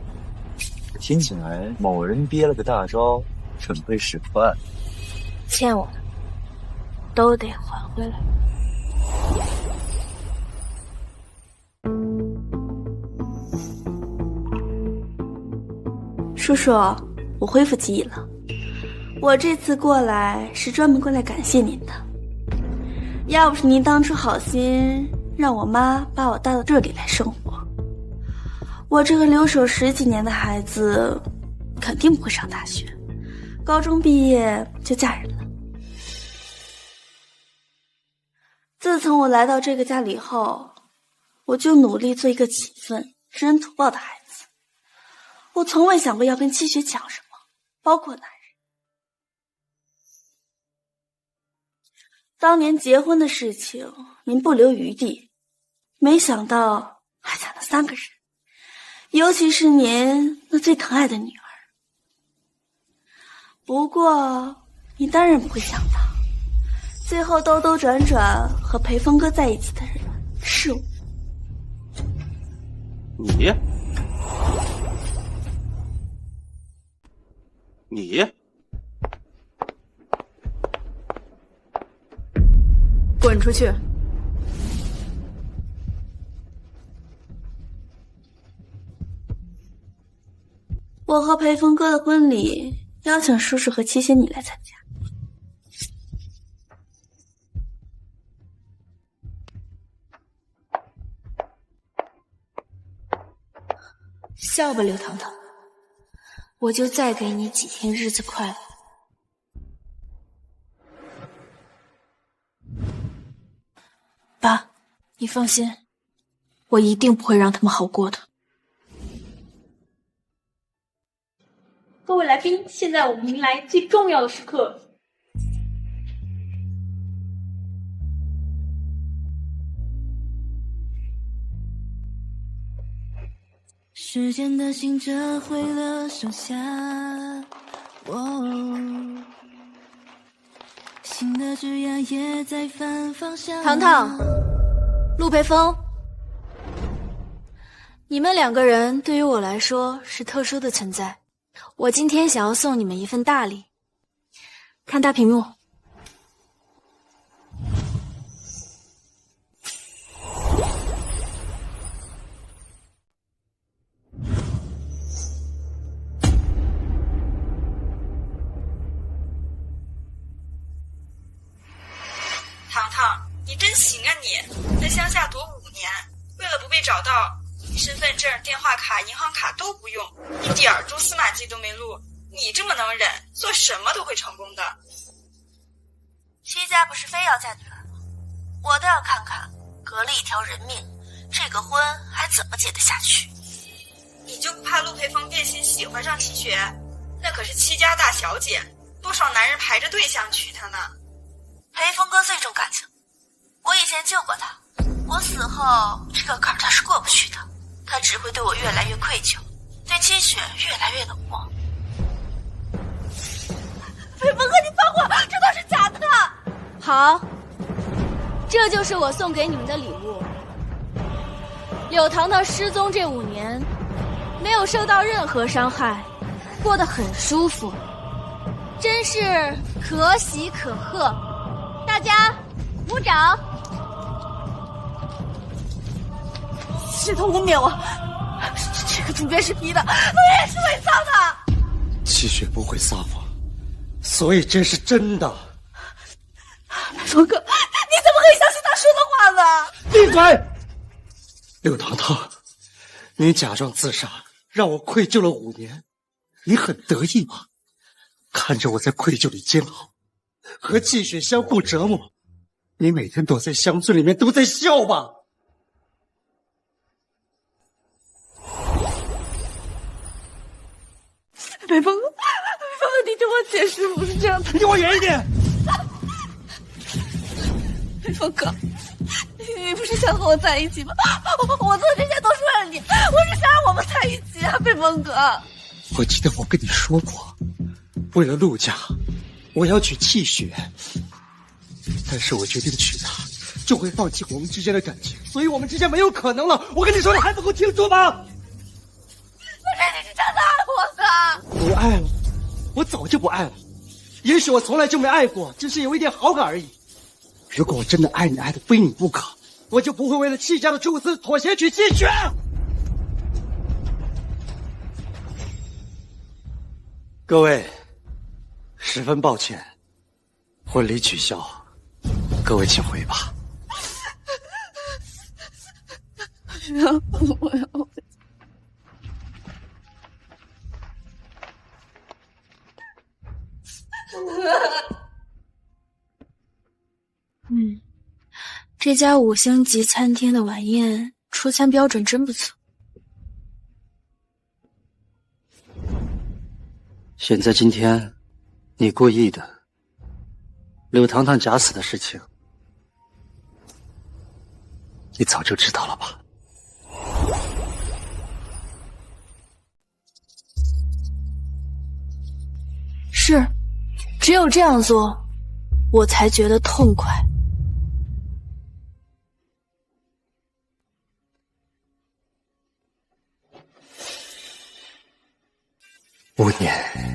听起来某人憋了个大招，准备使坏。欠我的都得还回来。叔叔，我恢复记忆了。我这次过来是专门过来感谢您的。要不是您当初好心让我妈把我带到这里来生活，我这个留守10几年的孩子肯定不会上大学，高中毕业就嫁人了。自从我来到这个家里后，我就努力做一个勤奋、知恩图报的孩子。我从未想过要跟七雪抢什么，包括男人。当年结婚的事情，您不留余地，没想到还抢了3个人，尤其是您那最疼爱的女儿。不过，你当然不会想到，最后兜兜转转和裴峰哥在一起的人是我。你滚出去！我和裴峰哥的婚礼，邀请叔叔和七仙女来参加。笑吧，刘糖糖，我就再给你几天日子快乐。爸，你放心，我一定不会让他们好过的。各位来宾，现在我们迎来最重要的时刻。时间的行者回了手下，新的枝桠也在反方向。糖糖，陆培峰，你们两个人对于我来说是特殊的存在。我今天想要送你们一份大礼，看大屏幕。糖糖，你真行啊你！在乡下躲5年，为了不被找到，你身份证、电话卡、银行卡都不用，一点蛛丝马迹都没录。你这么能忍，做什么都会成功的。戚家不是非要嫁女儿吗？我倒要看看，革了一条人命，这个婚还怎么结得下去？你就不怕陆培峰变心喜欢上戚雪？那可是戚家大小姐，多少男人排着队想娶她呢。裴峰哥最重感情，我以前救过他，我死后这个坎他是过不去的，他只会对我越来越愧疚，对戚雪越来越冷漠。裴峰哥，你放过，这都是假的。好，这就是我送给你们的礼物。柳糖糖失踪这5年，没有受到任何伤害，过得很舒服，真是可喜可贺。大家鼓掌！是他污蔑我，这个主编是逼的，我也是伪造的。戚雪不会撒谎，所以这是真的。峰哥，你怎么可以相信他说的话呢？闭嘴！柳糖糖，你假装自杀，让我愧疚了5年，你很得意吗？看着我在愧疚里煎熬，和戚雪相互折磨，你每天躲在乡村里面都在笑吧？裴峰哥，你听我解释，不是这样的。离我远一点！裴峰哥，你不是想和我在一起吗？我做这些都是为了你，我是想让我们在一起啊，裴峰哥。我记得我跟你说过，为了陆家，我要娶戚雪，但是我决定娶她，就会放弃我们之间的感情，所以我们之间没有可能了。我跟你说，你还不够清楚吗？不是，你是真的爱我的。不爱了，我早就不爱了。也许我从来就没爱过，只是有一点好感而已。如果我真的爱你，爱的非你不可，我就不会为了戚家的蛛丝妥协娶戚雪。各位，十分抱歉，婚礼取消，各位请回吧。我要。这家5星级餐厅的晚宴出餐标准真不错。现在今天，你故意的，柳糖糖假死的事情，你早就知道了吧？是，只有这样做，我才觉得痛快。5年，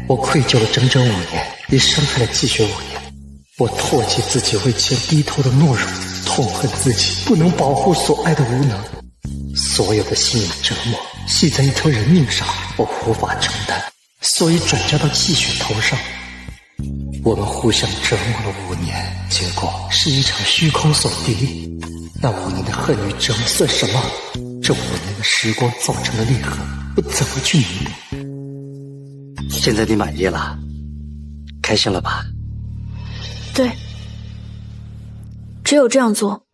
我愧疚了整整5年，也伤害了戚雪5年。我唾弃自己为钱低头的懦弱，痛恨自己不能保护所爱的无能。所有的心理折磨，系在一条人命上，我无法承担，所以转嫁到季雪头上。我们互相折磨了5年，结果是一场虚空所敌。那5年的恨与折磨算什么？这5年的时光造成的裂痕，我怎么去弥补？现在你满意了，开心了吧？对，只有这样做，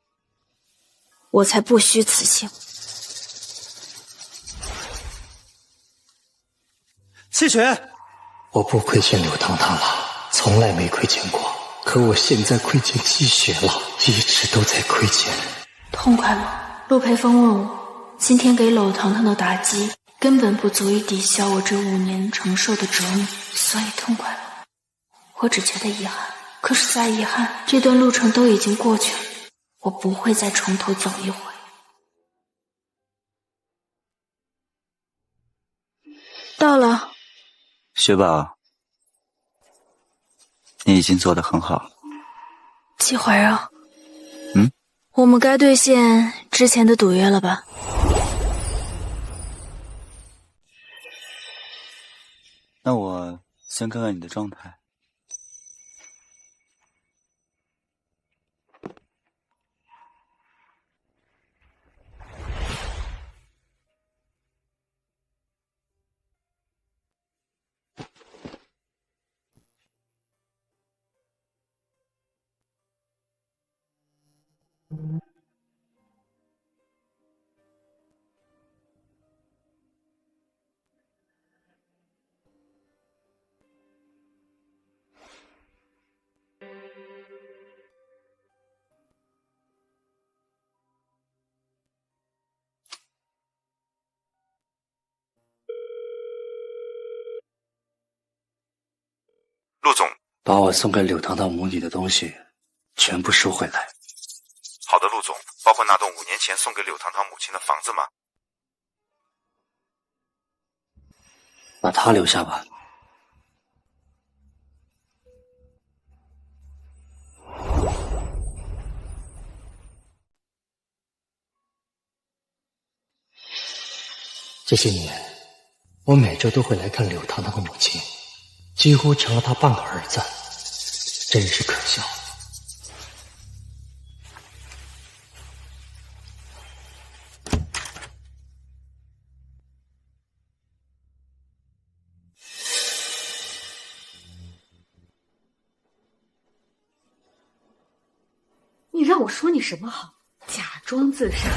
我才不虚此行。季雪，我不亏欠柳堂堂了，从来没亏欠过。可我现在亏欠季雪了，一直都在亏欠。痛快吗？陆培峰问我，今天给柳堂堂的打击根本不足以抵消我这5年承受的折磨，所以痛快了。我只觉得遗憾，可是再遗憾，这段路程都已经过去了，我不会再从头走一回。到了。雪宝，你已经做得很好。季怀让，我们该兑现之前的赌约了吧？那我先看看你的状态。陆总，把我送给柳堂堂母女的东西全部收回来。好的，陆总，包括那栋5年前送给柳堂堂母亲的房子吗？把它留下吧。这些年，我每周都会来看柳堂堂的母亲，几乎成了她半个儿子，真是可笑。你让我说你什么好？假装自杀，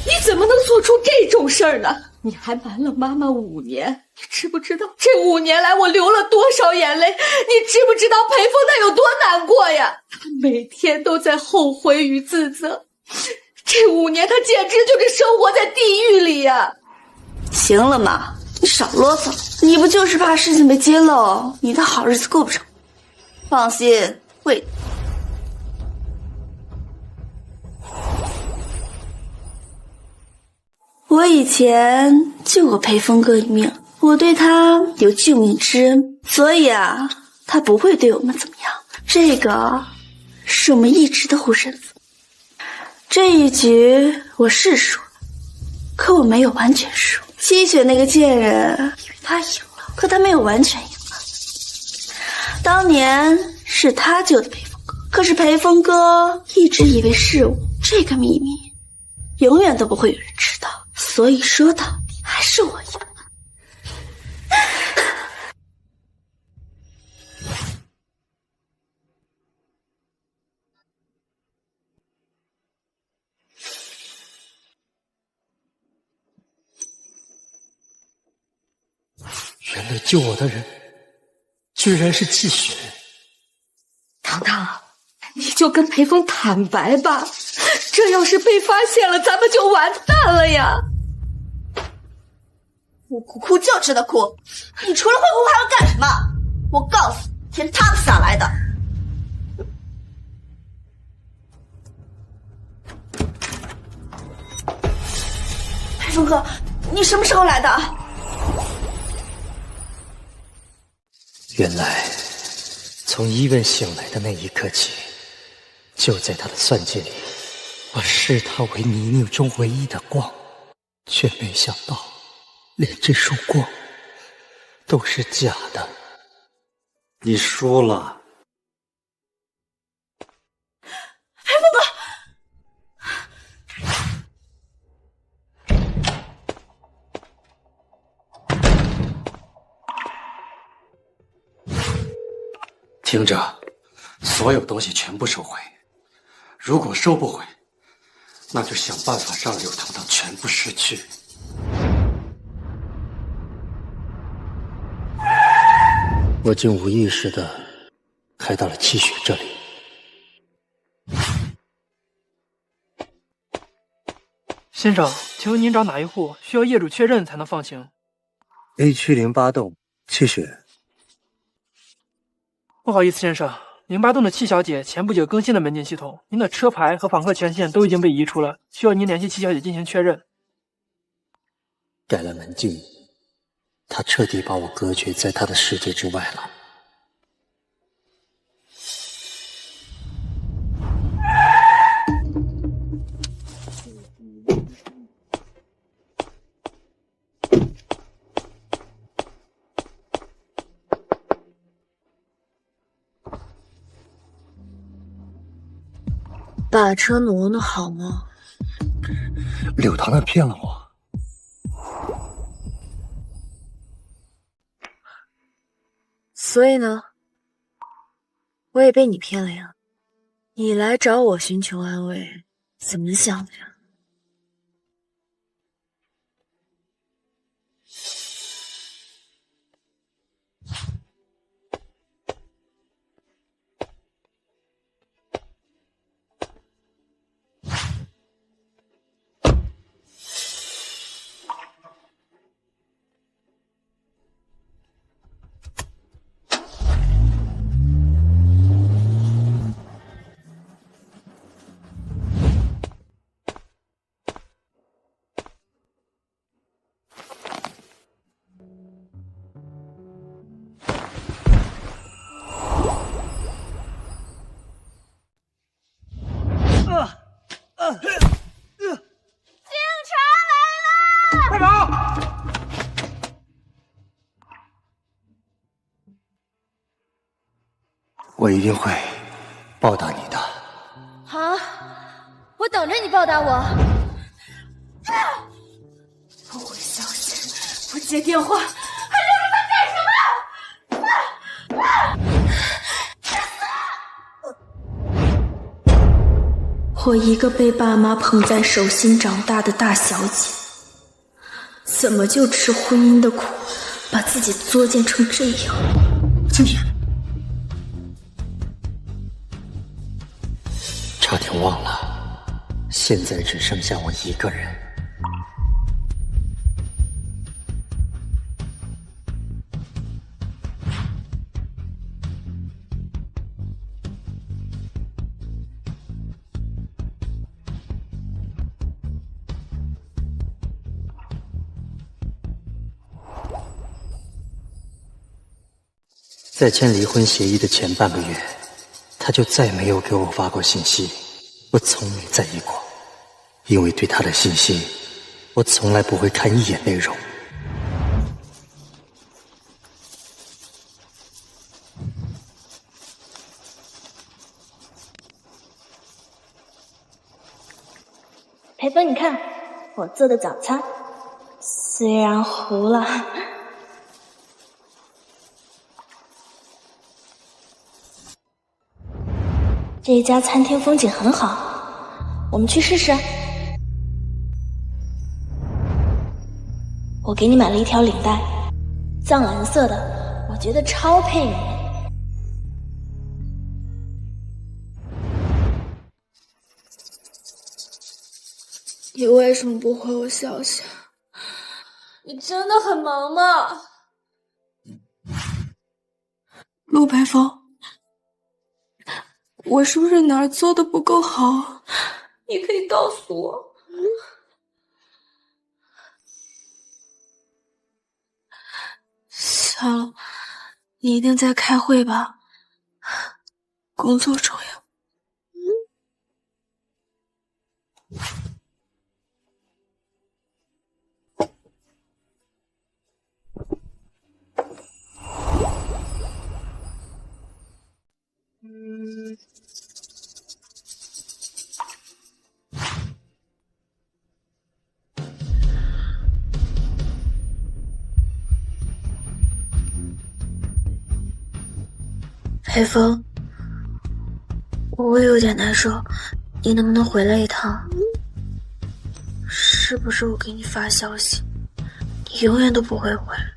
你怎么能做出这种事儿呢？你还瞒了妈妈5年，你知不知道这5年来我流了多少眼泪？你知不知道裴峰他有多难过呀？他每天都在后悔与自责，这5年他简直就是生活在地狱里呀！行了嘛，你少啰嗦，你不就是怕事情被揭露，你的好日子过不成？放心，会的。我以前救过裴峰哥一命，我对他有救命之恩，所以啊，他不会对我们怎么样。这个是我们一直的护身符。这一局我是输了，可我没有完全输。七雪那个贱人以为他赢了，可他没有完全赢了。当年是他救的裴峰哥，可是裴峰哥一直以为是我，这个秘密永远都不会有人知道。所以说到底还是我赢了。原来救我的人居然是季雪。糖糖，你就跟裴峰坦白吧，这要是被发现了，咱们就完蛋了呀！我哭就知道哭，你除了会哭还要干什么？我告诉你，天塌不下来的。裴峰哥，你什么时候来的？原来，从医院醒来的那一刻起，就在他的算计里，我视他为泥泞中唯一的光，却没想到。连这束光都是假的。你输了。黑风哥，听着，所有东西全部收回。如果收不回，那就想办法让柳糖糖全部失去。我竟无意识的开到了七雪这里。先生，请问您找哪一户？需要业主确认才能放行。A 区08栋七雪。不好意思，先生，08栋的戚小姐前不久更新了门禁系统，您的车牌和访客权限都已经被移除了，需要您联系戚小姐进行确认。改了门禁，她彻底把我隔绝在她的世界之外了。把车挪挪好吗？柳糖糖骗了我。所以呢，我也被你骗了呀。你来找我寻求安慰，怎么想的呀？快跑！我一定会报答你的。好，我等着你报答我。不回消息，不接电话，还留着他干什么？我一个被爸妈捧在手心长大的大小姐，怎么就吃婚姻的苦，把自己作践成这样？静雪，差点忘了，现在只剩下我一个人。在签离婚协议的前半个月，他就再没有给我发过信息，我从没在意过，因为对他的信息，我从来不会看一眼内容。培芬，你看我做的早餐，虽然糊了。这一家餐厅风景很好，我们去试试。我给你买了一条领带，藏蓝色的，我觉得超配你。你为什么不回我消息？你真的很忙吗？陆培峰，我是不是哪儿做的不够好？你可以告诉我。算了，你一定在开会吧？工作重要。裴峰，我有点难受，你能不能回来一趟？是不是我给你发消息，你永远都不会回来？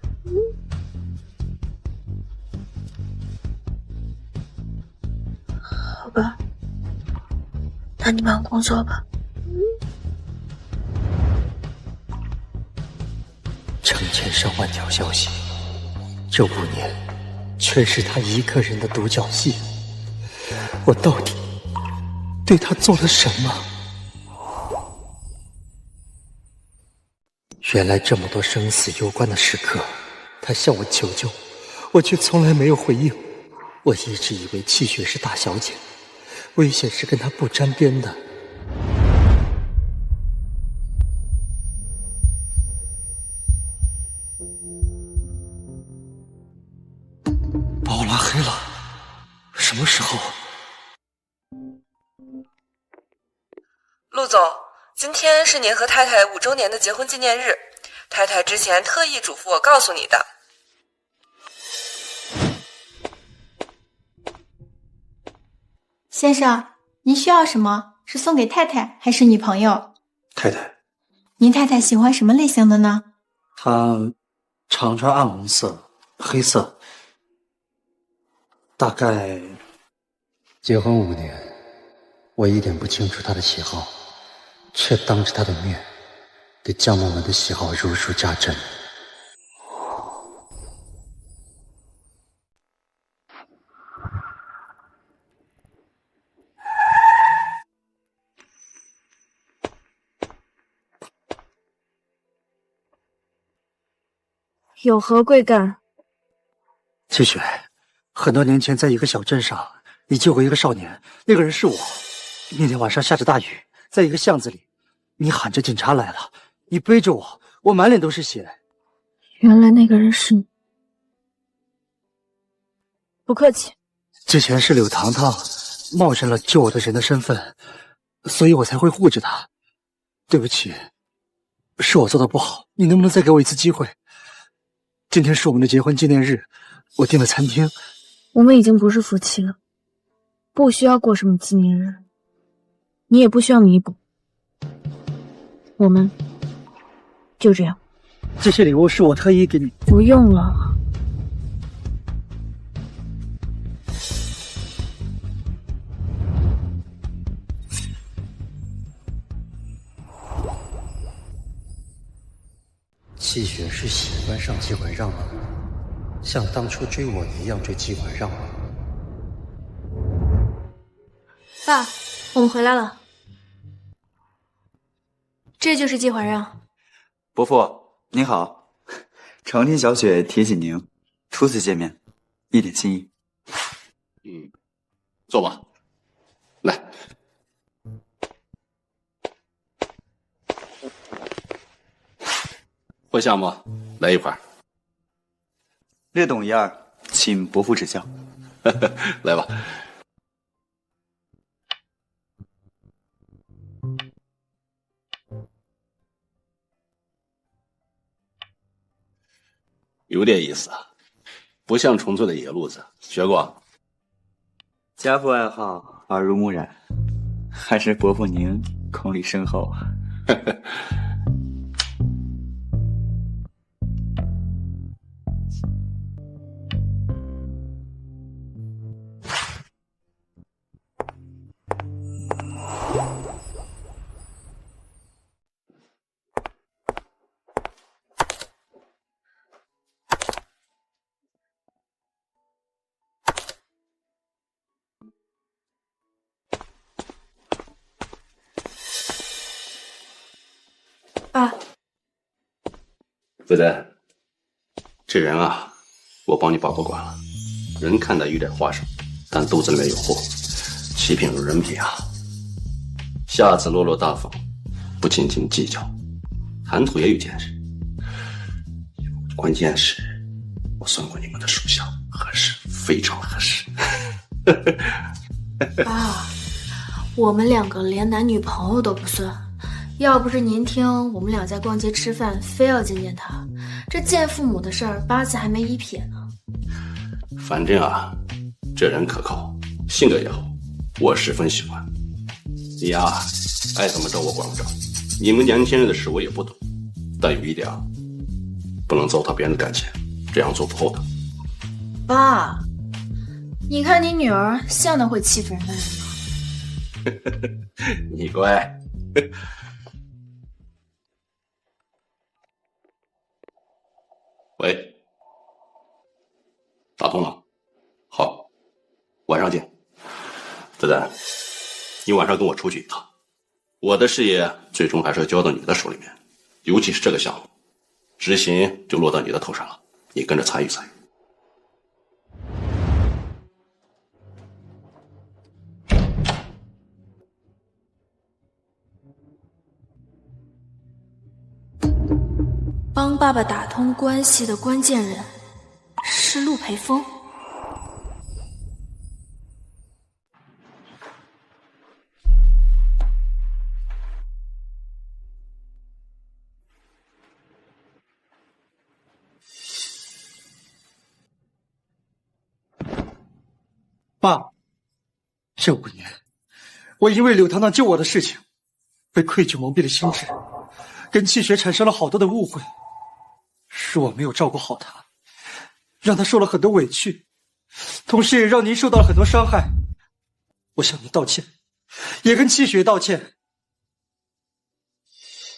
好吧，那你忙工作吧。成千上万条消息，这5年全是他一个人的独角戏。我到底对他做了什么？原来这么多生死攸关的时刻，他向我求救，我却从来没有回应。我一直以为气血是大小姐，危险是跟他不沾边的。把我拉黑了？什么时候？陆总，今天是您和太太5周年的结婚纪念日，太太之前特意嘱咐我告诉你的。先生，您需要什么？是送给太太还是女朋友？太太。您太太喜欢什么类型的呢？她常穿暗红色、黑色。大概结婚5年，我一点不清楚她的喜好，却当着她的面对江某们的喜好如数家珍。有何贵干？七雪，很多年前在一个小镇上，你救过一个少年，那个人是我。那天晚上下着大雨，在一个巷子里，你喊着警察来了，你背着我，我满脸都是血。原来那个人是你。不客气。之前是柳糖糖冒认了救我的人的身份，所以我才会护着他。对不起，是我做的不好，你能不能再给我一次机会？今天是我们的结婚纪念日，我订了餐厅。我们已经不是夫妻了，不需要过什么纪念日，你也不需要弥补，我们就这样。这些礼物是我特意给你。不用了。气血是喜欢上季婉让吗？像当初追我一样追季婉让吗？爸，我们回来了。这就是季婉让。伯父您好，长天小雪提起您，初次见面，一点心意。坐吧。来。会下吗？来一盘。略懂一二，请伯父指教。来吧。有点意思啊，不像纯粹的野路子。学过？家父爱好，耳濡目染，还是伯父您功力深厚啊。爸，子丹，这人啊，我帮你把过关了。人看着有点花哨，但肚子里面有货，七品如人品啊。下次落落大方，不斤斤计较，谈吐也有见识。关键是，我算过你们的属相，合适，非常合适。爸，我们两个连男女朋友都不算。要不是您听我们俩在逛街吃饭，非要见见他，这见父母的事儿八字还没一撇呢。反正啊，这人可靠，性格也好，我十分喜欢。你呀，爱怎么着我管不着。你们年轻人的事我也不懂，但有一点啊，不能糟蹋别人的感情，这样做不厚道。爸，你看你女儿像那会欺负人的人吗？你乖。喂，打通了。好，晚上见。子丹，你晚上跟我出去一趟。我的事业最终还是要交到你的手里面，尤其是这个项目，执行就落到你的头上了，你跟着参与参与。帮爸爸打通关系的关键人是陆培峰。爸，这5年，我因为柳堂堂救我的事情，被愧疚蒙蔽了心智，跟气血产生了好多的误会，是我没有照顾好他，让他受了很多委屈，同时也让您受到了很多伤害。我向您道歉，也跟气血道歉。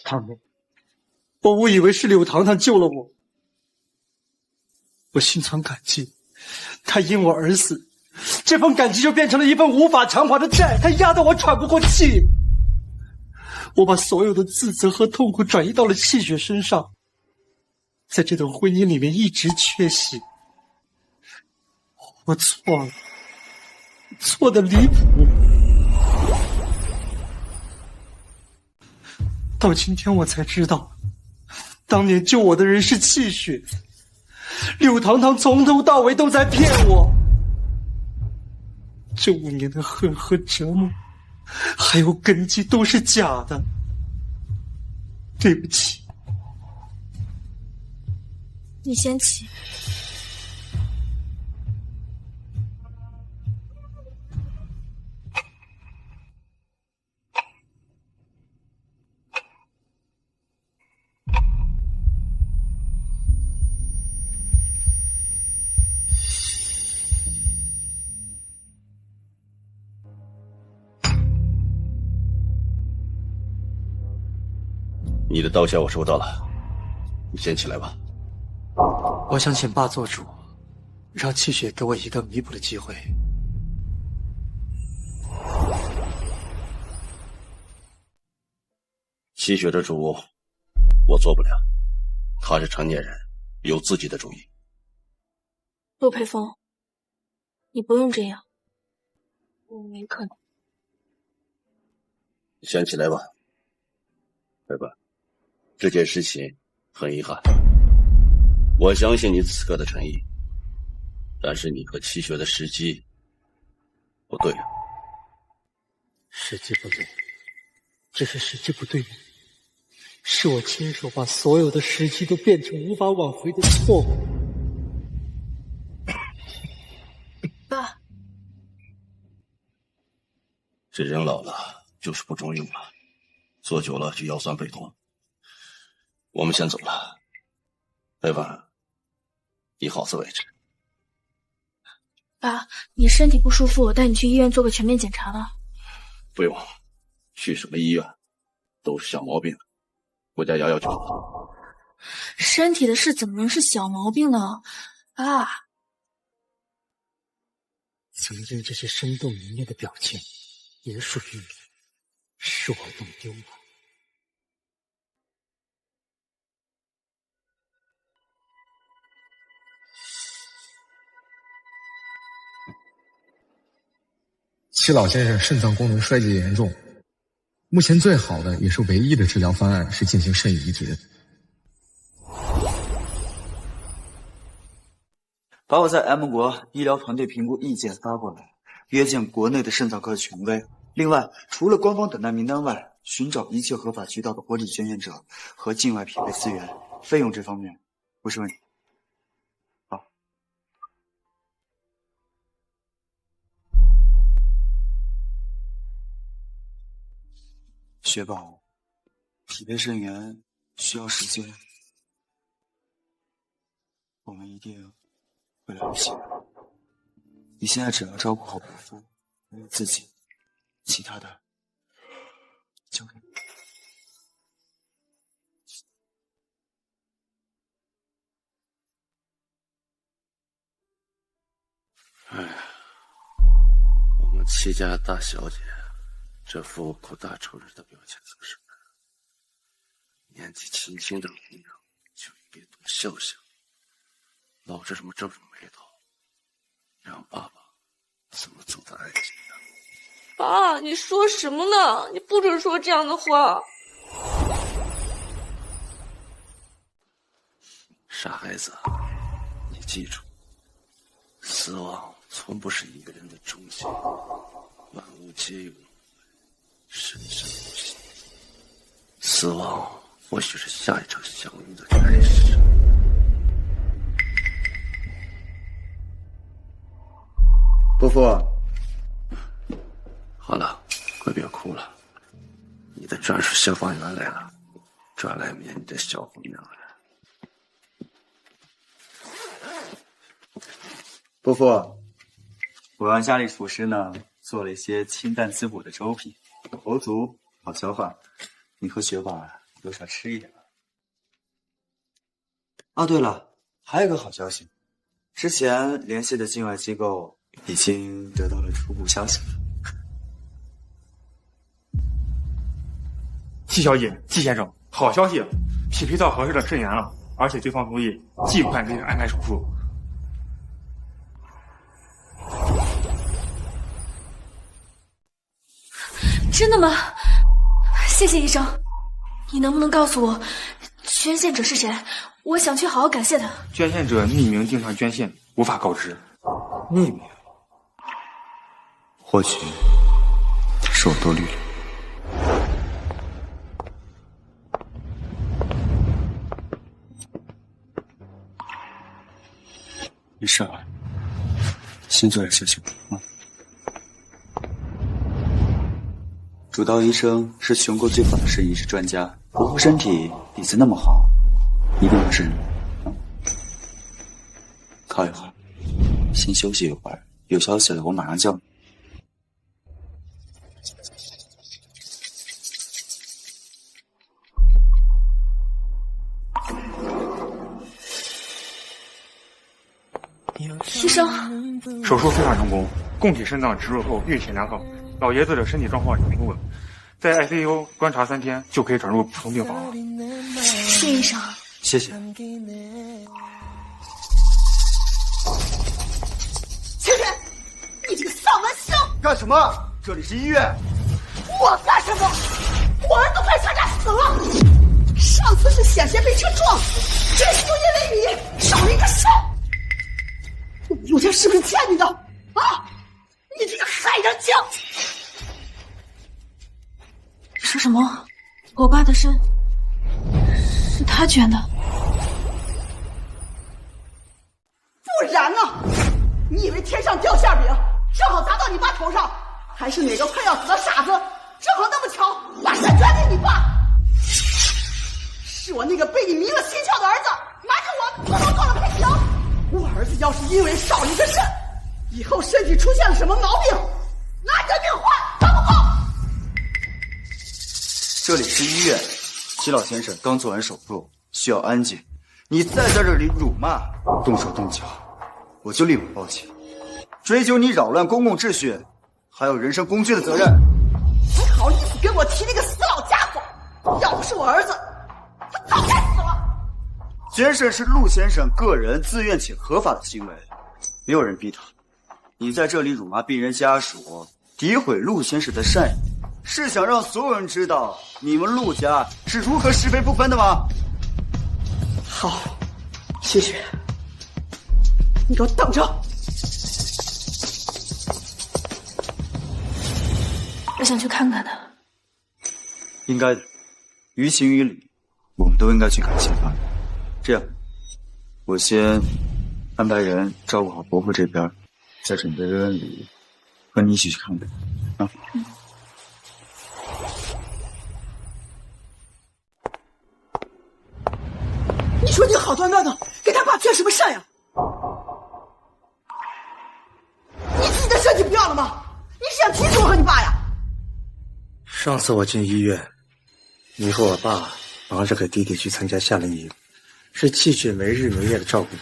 堂妹，我误以为是柳堂堂救了我，我心存感激，他因我而死。这份感激就变成了一份无法偿还的债，它压得我喘不过气。我把所有的自责和痛苦转移到了气血身上，在这段婚姻里面一直缺席。我错了，错得离谱。到今天我才知道，当年救我的人是气血，柳堂堂从头到尾都在骗我。这5年的恨和折磨，还有根基都是假的。对不起。你先起。你的道歉我收到了，你先起来吧。我想请爸做主，让气血给我一个弥补的机会。气血的主，我做不了，他是成年人，有自己的主意。陆培峰，你不用这样，我没可能。你先起来吧，拜拜。这件事情很遗憾，我相信你此刻的诚意，但是你和气血的时机不对啊。时机不对，这是时机不对吗？是我亲手把所有的时机都变成无法挽回的错误。爸，这人老了就是不中用了，做久了就腰酸背痛。我们先走了，拜拜，以好自为之。爸，你身体不舒服，我带你去医院做个全面检查吧。不用，去什么医院，都是小毛病，回家养养就好。身体的事怎么能是小毛病呢？爸，曾经这些生动凝练的表情，也属于你，是我弄丢了。戚老先生肾脏功能衰竭严重，目前最好的也是唯一的治疗方案是进行肾移植。把我在 M 国医疗团队评估意见发过来，约见国内的肾脏科权威。另外，除了官方等待名单外，寻找一切合法渠道的活体捐献者和境外匹配资源，费用这方面不是问题。好。雪宝，匹配肾源需要时间，我们一定会来得及的。你现在只要照顾好伯父还有自己，其他的交给你。哎呀，我们戚家大小姐这副苦大仇人的表情做什么？年纪轻轻的姑娘就应该多孝孝，老这么皱着眉头，让爸爸怎么走得安心呢？爸，你说什么呢？你不准说这样的话。傻孩子，你记住，死亡从不是一个人的终结，万物皆有轮回，生生不息。死亡或许是下一场相遇的开始。伯父，好了，快别哭了，你的专属消防员来了，抓来灭你的小红娘来。伯父，我让家里厨师呢做了一些清淡滋补的粥品，喉足好消化，你和雪宝多少吃一点。啊，对了，还有个好消息，之前联系的境外机构已经得到了初步消息。季小姐、季先生，好消息，匹配到合适的肾源了，而且对方同意尽快给你安排手术。真的吗？谢谢医生。你能不能告诉我，捐献者是谁？我想去好好感谢他。捐献者匿名经常捐献，无法告知。匿名？或许是我多虑了。没事啊，先做点休息啊。主刀医生是全国最好的肾移植专家，伯父身体底子那么好，一定不是。靠一会儿，先休息一会儿，有消息了我马上叫你。医生，手术非常成功，供体肾脏植入后运行良好，老爷子的身体状况也平稳，在 ICU 观察3天就可以转入普通病房了。谢医生。谢谢。千雪，你这个丧门星！干什么？这里是医院。我干什么？我儿子快枪战死了，上次是险些被车撞，这次就因为你少了一个肾。陆家是不是欠你的啊？你这个害人精！你说什么？我爸的肾是他捐的？不然呢？你以为天上掉馅饼正好砸到你爸头上，还是哪个快要死的傻子正好那么巧把肾捐给你爸？是我那个被你迷了心窍的儿子瞒着我偷偷告了赔偿。我儿子要是因为少了一个肾，以后身体出现了什么毛病，拿你的命换，好不好？这里是医院，齐老先生刚做完手术，需要安静。你再在这里辱骂、动手动脚，我就立马报警，追究你扰乱公共秩序，还有人身攻击的责任。还好意思跟我提那个死老家伙！要不是我儿子，他早该死了。捐肾是陆先生个人自愿且合法的行为，没有人逼他。你在这里辱骂病人家属，诋毁陆先生的善意，是想让所有人知道你们陆家是如何是非不分的吗？好，谢谢。你给我等着！我想去看看他。应该的，于情于理，我们都应该去感谢他。这样，我先安排人照顾好伯父这边，再准备问问礼，和你一起去看看啊。好端端的给他爸添什么事呀？你自己的身体不要了吗？你是想踢死我和你爸呀？上次我进医院，你和我爸忙着给弟弟去参加夏令营，是继续没日没夜的照顾我。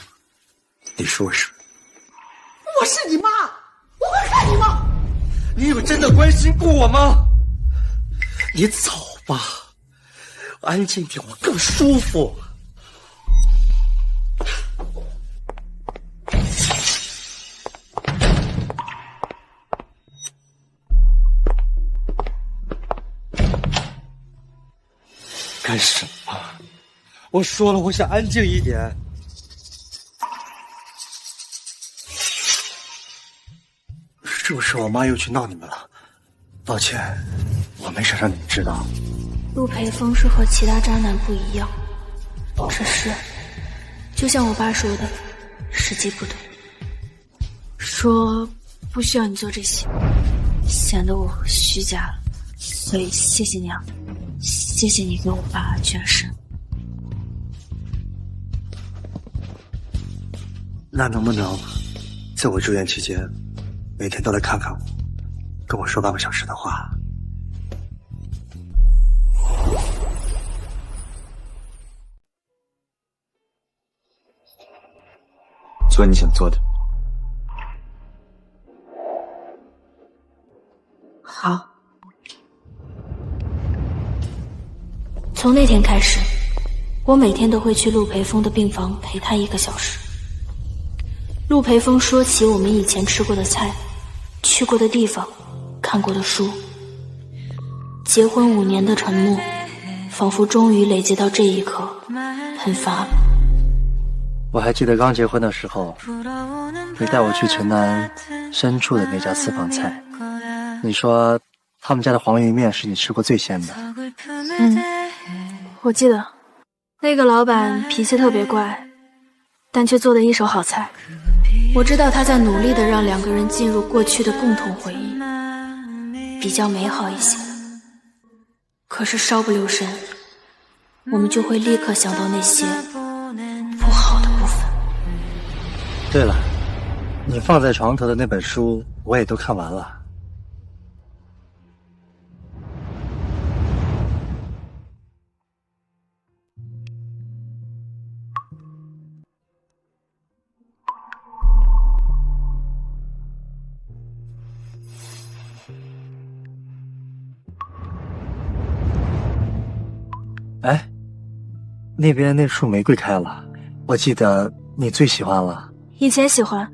你说是？我是你妈，我会害你吗？你有真的关心过我吗？你走吧，安静点，我更舒服。干什么？我说了，我想安静一点。是不是我妈又去闹你们了？抱歉，我没想让你们知道。陆培峰是和其他渣男不一样，只是就像我爸说的，时机不对，说不需要你做这些，显得我虚假了。所以谢谢你啊，谢谢你给我爸全身。那能不能在我住院期间，每天都来看看我，跟我说半个小时的话？做你想做的。好。从那天开始，我每天都会去陆培峰的病房陪他1个小时。陆培峰说起我们以前吃过的菜，去过的地方，看过的书。结婚5年的沉默，仿佛终于累积到这一刻，喷发了。我还记得刚结婚的时候，你带我去城南深处的那家私房菜，你说他们家的黄鱼面是你吃过最鲜的。我记得那个老板脾气特别怪，但却做得一手好菜。我知道他在努力地让2个人进入过去的共同回忆，比较美好一些。可是稍不留神，我们就会立刻想到那些不好的部分。对了，你放在床头的那本书我也都看完了。哎，那边那束玫瑰开了，我记得你最喜欢了。以前喜欢，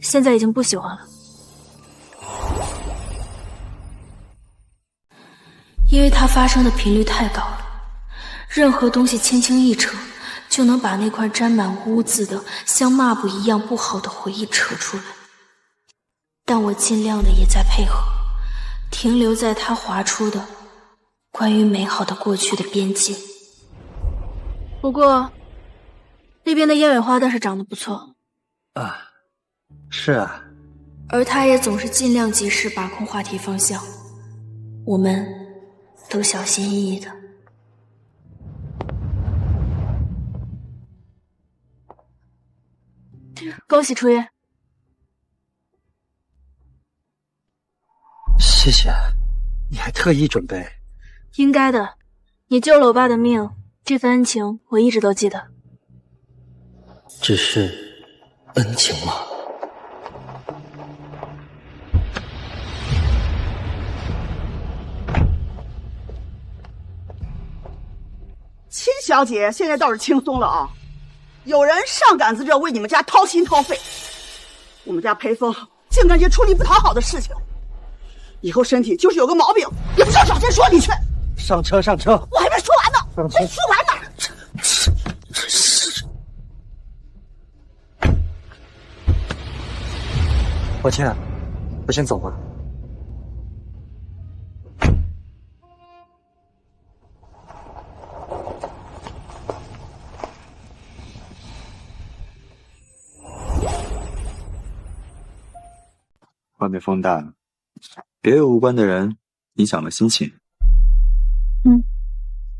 现在已经不喜欢了。因为它发生的频率太高了，任何东西轻轻一扯，就能把那块沾满污渍的像抹布一样不好的回忆扯出来。但我尽量的也在配合，停留在它划出的关于美好的过去的边界。不过那边的雁尾花倒是长得不错啊。是啊，而他也总是尽量及时把控话题方向，我们都小心翼翼的。恭喜出院。谢谢，你还特意准备。应该的，你救了我爸的命，这份恩情我一直都记得。只是恩情吗？秦小姐现在倒是轻松了啊，有人上杆子热为你们家掏心掏肺，我们家裴峰竟干些出力不讨好的事情，以后身体就是有个毛病，也不知道找谁说理去。上车，上车！我还没说完呢，上车！没说完呢。抱歉，我先走吧。外面风大，别有无关的人影响了心情。嗯，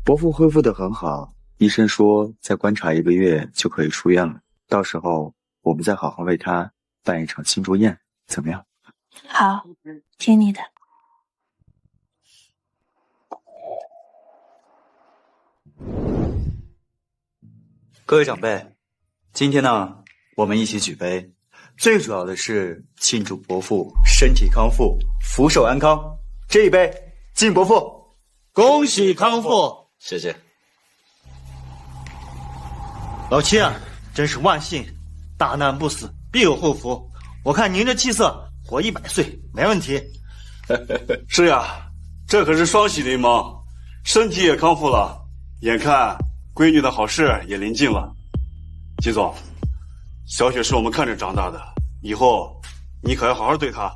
伯父恢复得很好，医生说再观察1个月就可以出院了，到时候我们再好好为他办一场庆祝宴，怎么样？好，听你的。各位长辈，今天呢，我们一起举杯，最主要的是庆祝伯父身体康复，福寿安康。这一杯敬伯父，恭喜康复。谢谢。老七啊，真是万幸，大难不死，必有后福。我看您这气色，活100岁没问题。是呀，这可是双喜临门，身体也康复了，眼看闺女的好事也临近了。季总，小雪是我们看着长大的，以后你可要好好对她。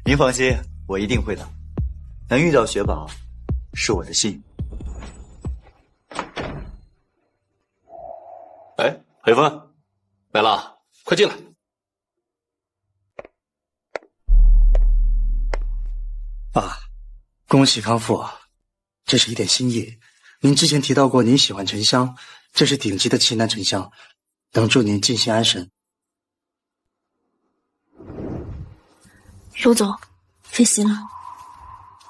您放心，我一定会的。能遇到雪宝，是我的幸运。哎，裴芬，来了，快进来。爸，恭喜康复，这是一点心意。您之前提到过您喜欢沉香，这是顶级的奇楠沉香，能助您静心安神。陆总，飞行了。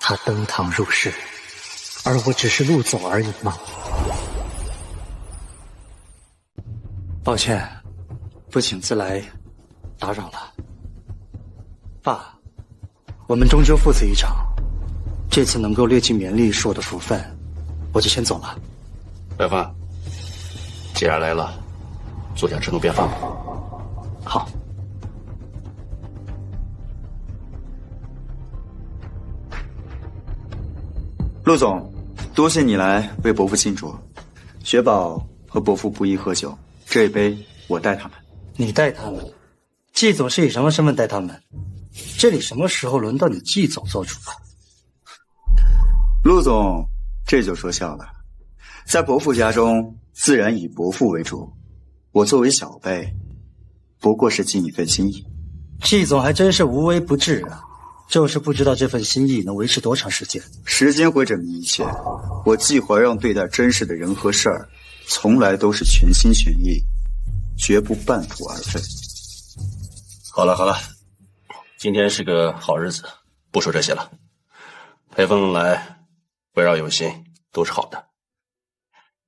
他登堂入室，而我只是陆总而已吗？抱歉，不请自来，打扰了。爸，我们终究父子一场，这次能够略尽绵力是我的福分，我就先走了。白帆，既然来了，坐下吃顿便饭。好。陆总，多谢你来为伯父庆祝。雪宝和伯父不宜喝酒，这一杯我带他们。你带他们？季总是以什么身份带他们？这里什么时候轮到你季总做主了？陆总，这就说笑了。在伯父家中，自然以伯父为主。我作为小辈，不过是尽一份心意。季总还真是无微不至啊，就是不知道这份心意能维持多长时间。时间会证明一切。我季怀让对待真实的人和事儿，从来都是全心全意，绝不半途而废。好了好了，今天是个好日子，不说这些了。裴峰来，围绕有心，都是好的。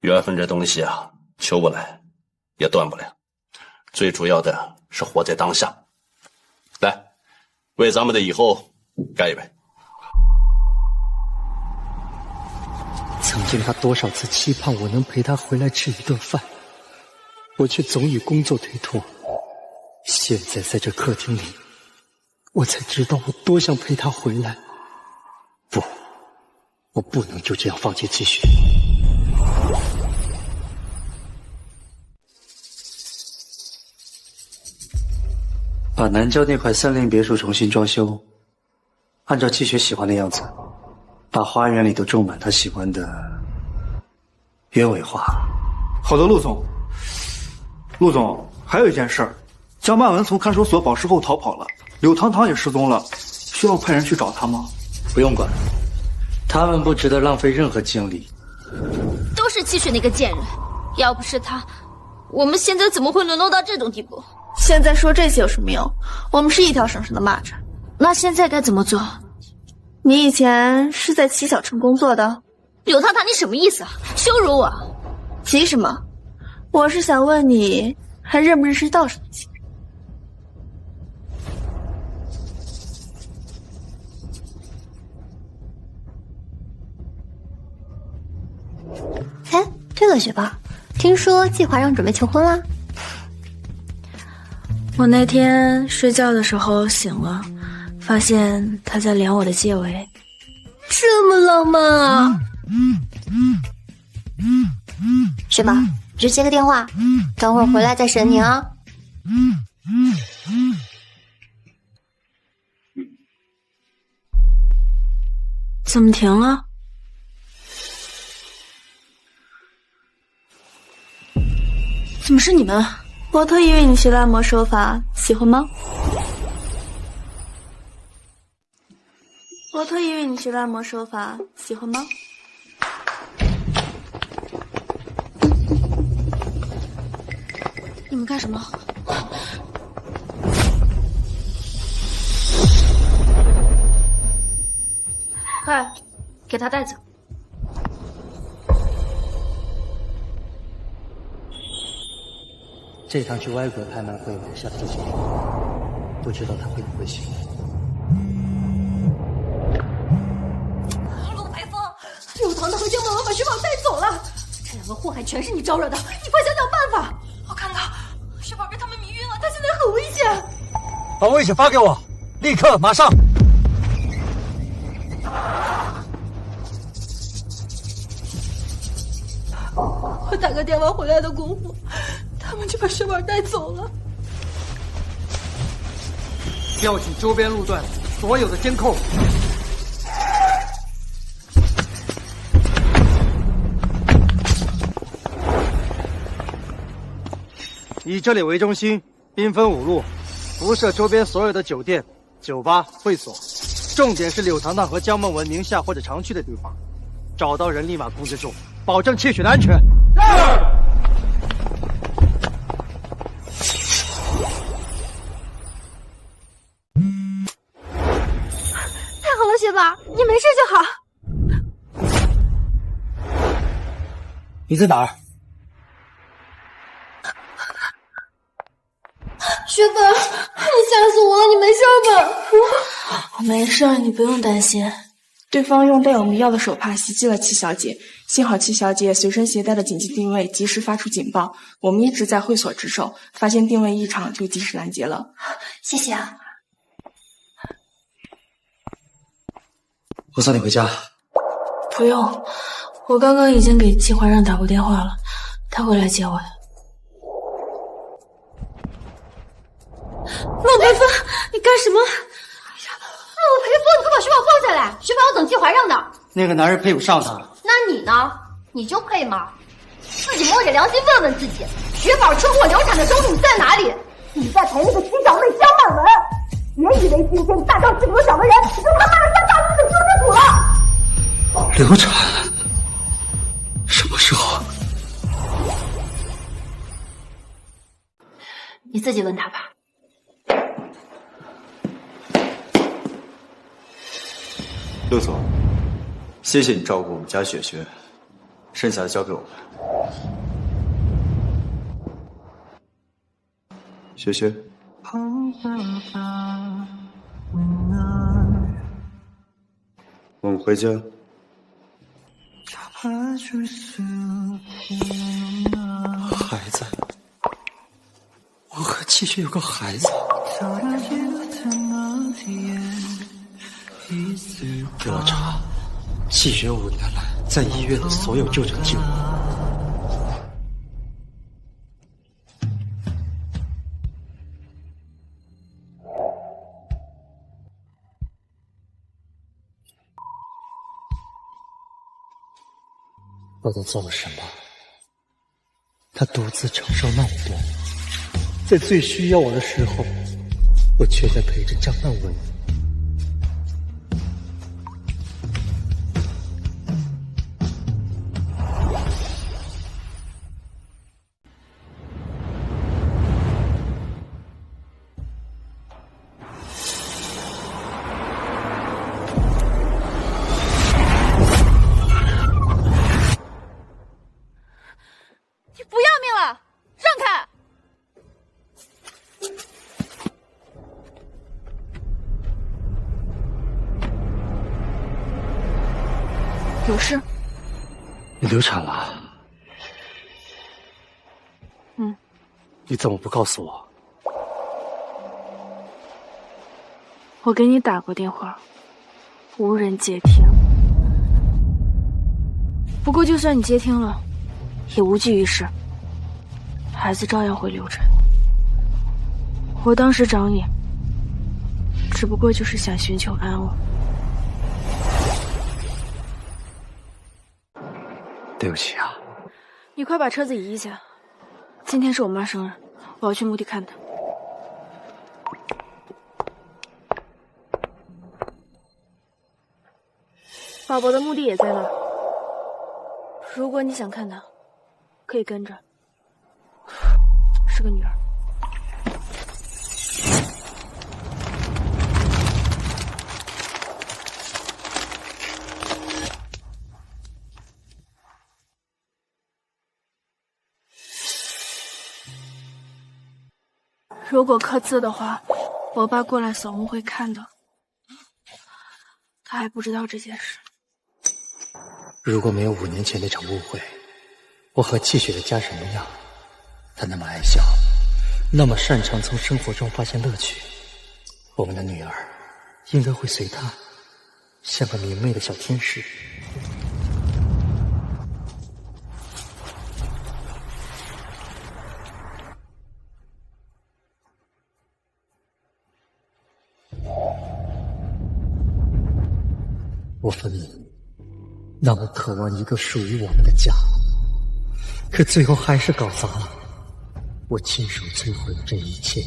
缘分这东西啊，求不来，也断不了。最主要的是活在当下。来，为咱们的以后干一杯。曾经他多少次期盼我能陪他回来吃一顿饭，我却总以工作推脱。现在在这客厅里，我才知道我多想陪他回来。不，我不能就这样放弃继续。把南郊那块森林别墅重新装修，按照季雪喜欢的样子，把花园里都种满她喜欢的鸢尾花。好的，陆总。陆总，还有一件事儿，江曼文从看守所保释后逃跑了，柳堂堂也失踪了，需要派人去找他吗？不用管，他们不值得浪费任何精力。都是季雪那个贱人，要不是他，我们现在怎么会沦落到这种地步？现在说这些有什么用？我们是一条绳上的蚂蚱。那现在该怎么做？你以前是在齐小城工作的？柳堂堂，你什么意思啊？羞辱我！急什么？我是想问你，还认不认识道上的亲人？哎，对了，雪宝，听说季怀让准备求婚啦？我那天睡觉的时候醒了，发现他在量我的戒围。这么浪漫啊！雪宝，你去接个电话，等会儿回来再审你啊。怎么停了？怎么是你们？我特意为你学的按摩手法，喜欢吗？我特意为你学的按摩手法，喜欢吗？你们干什么？快，给他带走。这趟去歪国拍卖会买下的这些货，不知道他会不会喜欢。陆培峰，柳堂堂和江满文把雪宝带走了，这两个祸害全是你招惹的，你快想想办法！我看到雪宝被他们迷晕了，他现在很危险。把危险发给我，立刻马上！我打个电话回来的功夫，他们就把雪宝带走了。调取周边路段所有的监控。以这里为中心，兵分5路，辐射周边所有的酒店、酒吧、会所，重点是柳堂堂和江梦文名下或者常去的地方，找到人立马控制住，保证窃取的安全。太好了，雪宝，你没事就好。你在哪儿？雪宝，你吓死我了！你没事吧？我没事，你不用担心。对方用带有迷药的手帕袭击了戚小姐，幸好戚小姐随身携带的紧急定位及时发出警报，我们一直在会所值守，发现定位异常就及时拦截了。谢谢啊。我送你回家。不用，我刚刚已经给季怀让打过电话了，他会来接我的。陆培峰，你干什么？陆培峰，你快把雪宝放下来！雪宝要等季怀让的。那个男人配不上她。那你呢？你就配吗？自己摸着良心问问自己，雪宝车祸流产的种种在哪里？你在陪那个七小妹江满文，别以为今天大张旗鼓找个人，就他妈的上大陆的救世主了。流产？什么时候？你自己问他吧。陆总，谢谢你照顾我们家雪雪，剩下的交给我们。雪雪，我们回家。孩子，我和季雪有个孩子。给我查季雪5年来在医院的所有就诊记录。我都做了什么？他独自承受那么多，在最需要我的时候，我却在陪着张曼文。有事？你流产了？嗯。你怎么不告诉我？我给你打过电话，无人接听。不过就算你接听了，也无济于事，孩子照样会流产。我当时找你，只不过就是想寻求安慰。对不起啊。你快把车子移一下，今天是我妈生日，我要去墓地看她。宝宝的墓地也在那儿，如果你想看她，可以跟着。是个女儿。如果刻字的话，我爸过来扫墓会看的。他还不知道这件事。如果没有5年前那场误会，我和气血的家什么样？他那么爱笑，那么擅长从生活中发现乐趣，我们的女儿应该会随他，像个明媚的小天使。我分明那么渴望一个属于我们的家，可最后还是搞砸了。我亲手摧毁了这一切。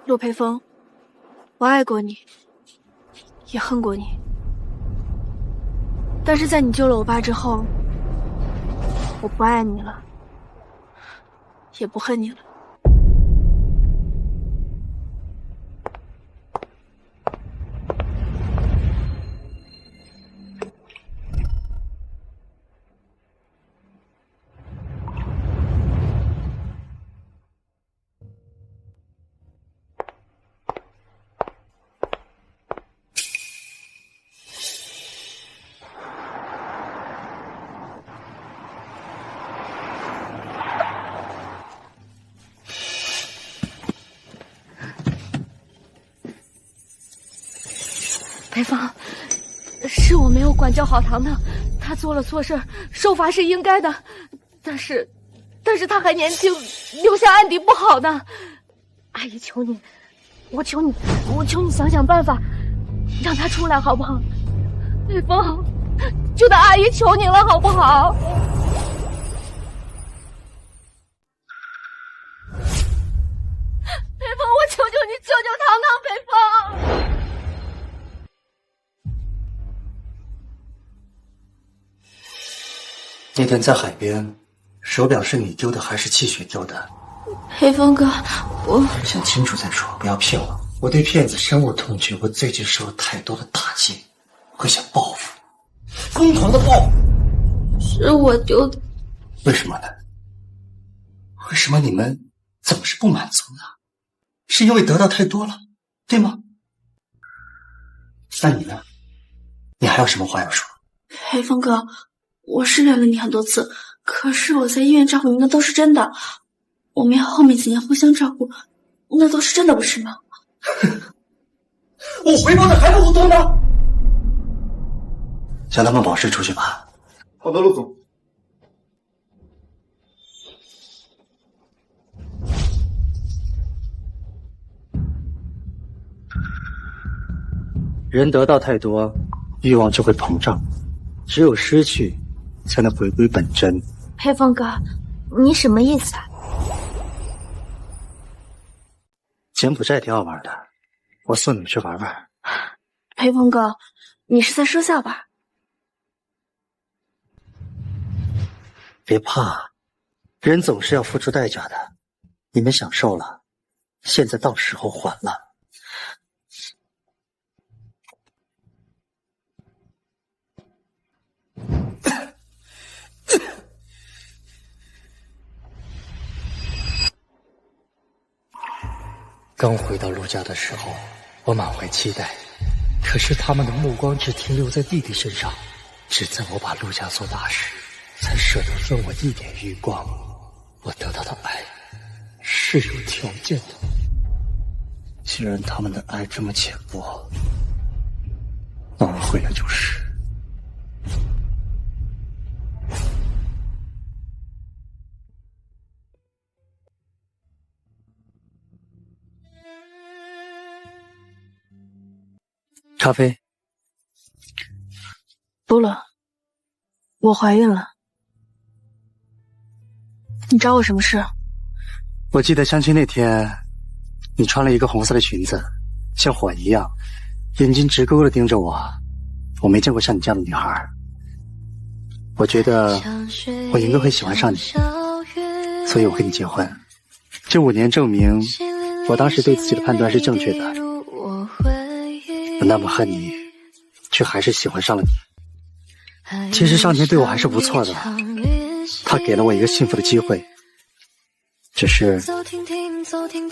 陆培峰，我爱过你，也恨过你，但是在你救了我爸之后，我不爱你了，也不恨你了。裴芳，是我没有管教好唐唐，他做了错事，受罚是应该的。但是他还年轻，留下案底不好的。阿姨，求你，我求你想想办法，让他出来好不好？裴芳，就当阿姨求你了，好不好？裴芳，我求求你，救救唐唐，裴芳。那天在海边，手表是你丢的还是气血丢的？裴峰哥，我想清楚再说，不要骗我。我对骗子深恶痛绝，我最近受了太多的打击，我想报复，疯狂的报复。是我丢的。为什么呢？为什么你们总是不满足呢？是因为得到太多了，对吗？那你呢？你还有什么话要说？裴峰哥，我是原了你很多次，可是我在医院照顾你那都是真的，我们要后面几年互相照顾，那都是真的，不是吗？我回报的还不够多吗？叫他们保释出去吧。好的，陆总。人得到太多，欲望就会膨胀，只有失去才能回归本真。裴峰哥，你什么意思啊？柬埔寨挺好玩的，我送你们去玩玩。裴峰哥，你是在说笑吧？别怕，人总是要付出代价的。你们享受了，现在到时候还了。刚回到陆家的时候，我满怀期待，可是他们的目光只停留在弟弟身上，只在我把陆家做大时，才舍得分我一点余光。我得到的爱是有条件的，既然他们的爱这么浅薄，那我回来就是。咖啡。不了，我怀孕了。你找我什么事？我记得相亲那天，你穿了一个红色的裙子，像火一样，眼睛直勾勾的盯着我。我没见过像你这样的女孩。我觉得我应该会喜欢上你，所以我跟你结婚。这5年证明我当时对自己的判断是正确的。我那么恨你，却还是喜欢上了你。其实上天对我还是不错的，他给了我一个幸福的机会，只是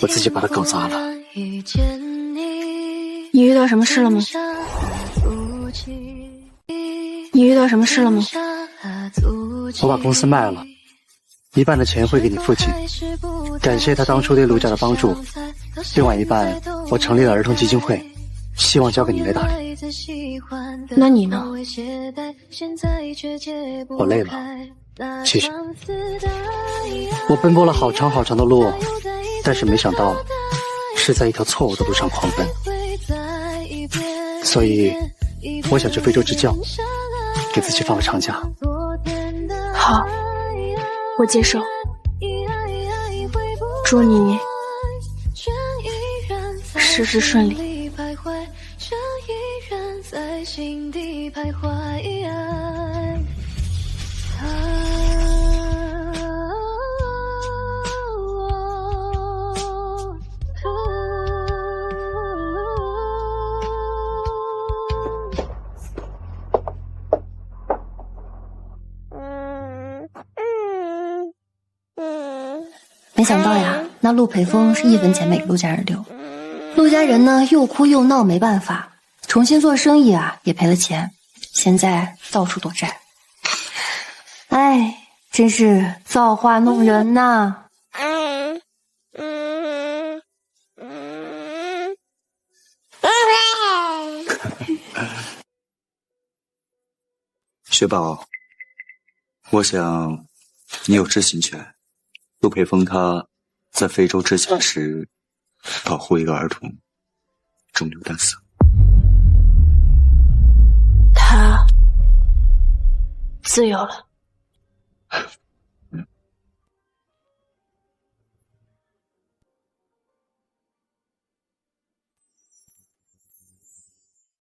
我自己把它搞砸了。你遇到什么事了吗？你遇到什么事了吗？我把公司卖了，一半的钱会给你父亲，感谢他当初对陆家的帮助，另外一半我成立了儿童基金会，希望交给你来打理。那你呢？我累了，谢谢。我奔波了好长好长的路，但是没想到是在一条错误的路上狂奔，所以我想去非洲支教，给自己放个长假。好，我接受。祝你事事顺利。没想到呀，那陆培峰是1分钱没给陆家人留。陆家人呢又哭又闹，没办法，重新做生意啊也赔了钱，现在到处躲债。哎，真是造化弄人呐！雪宝，我想你有知情权。陆培峰他在非洲支教时保护一个儿童中流弹死，他自由了。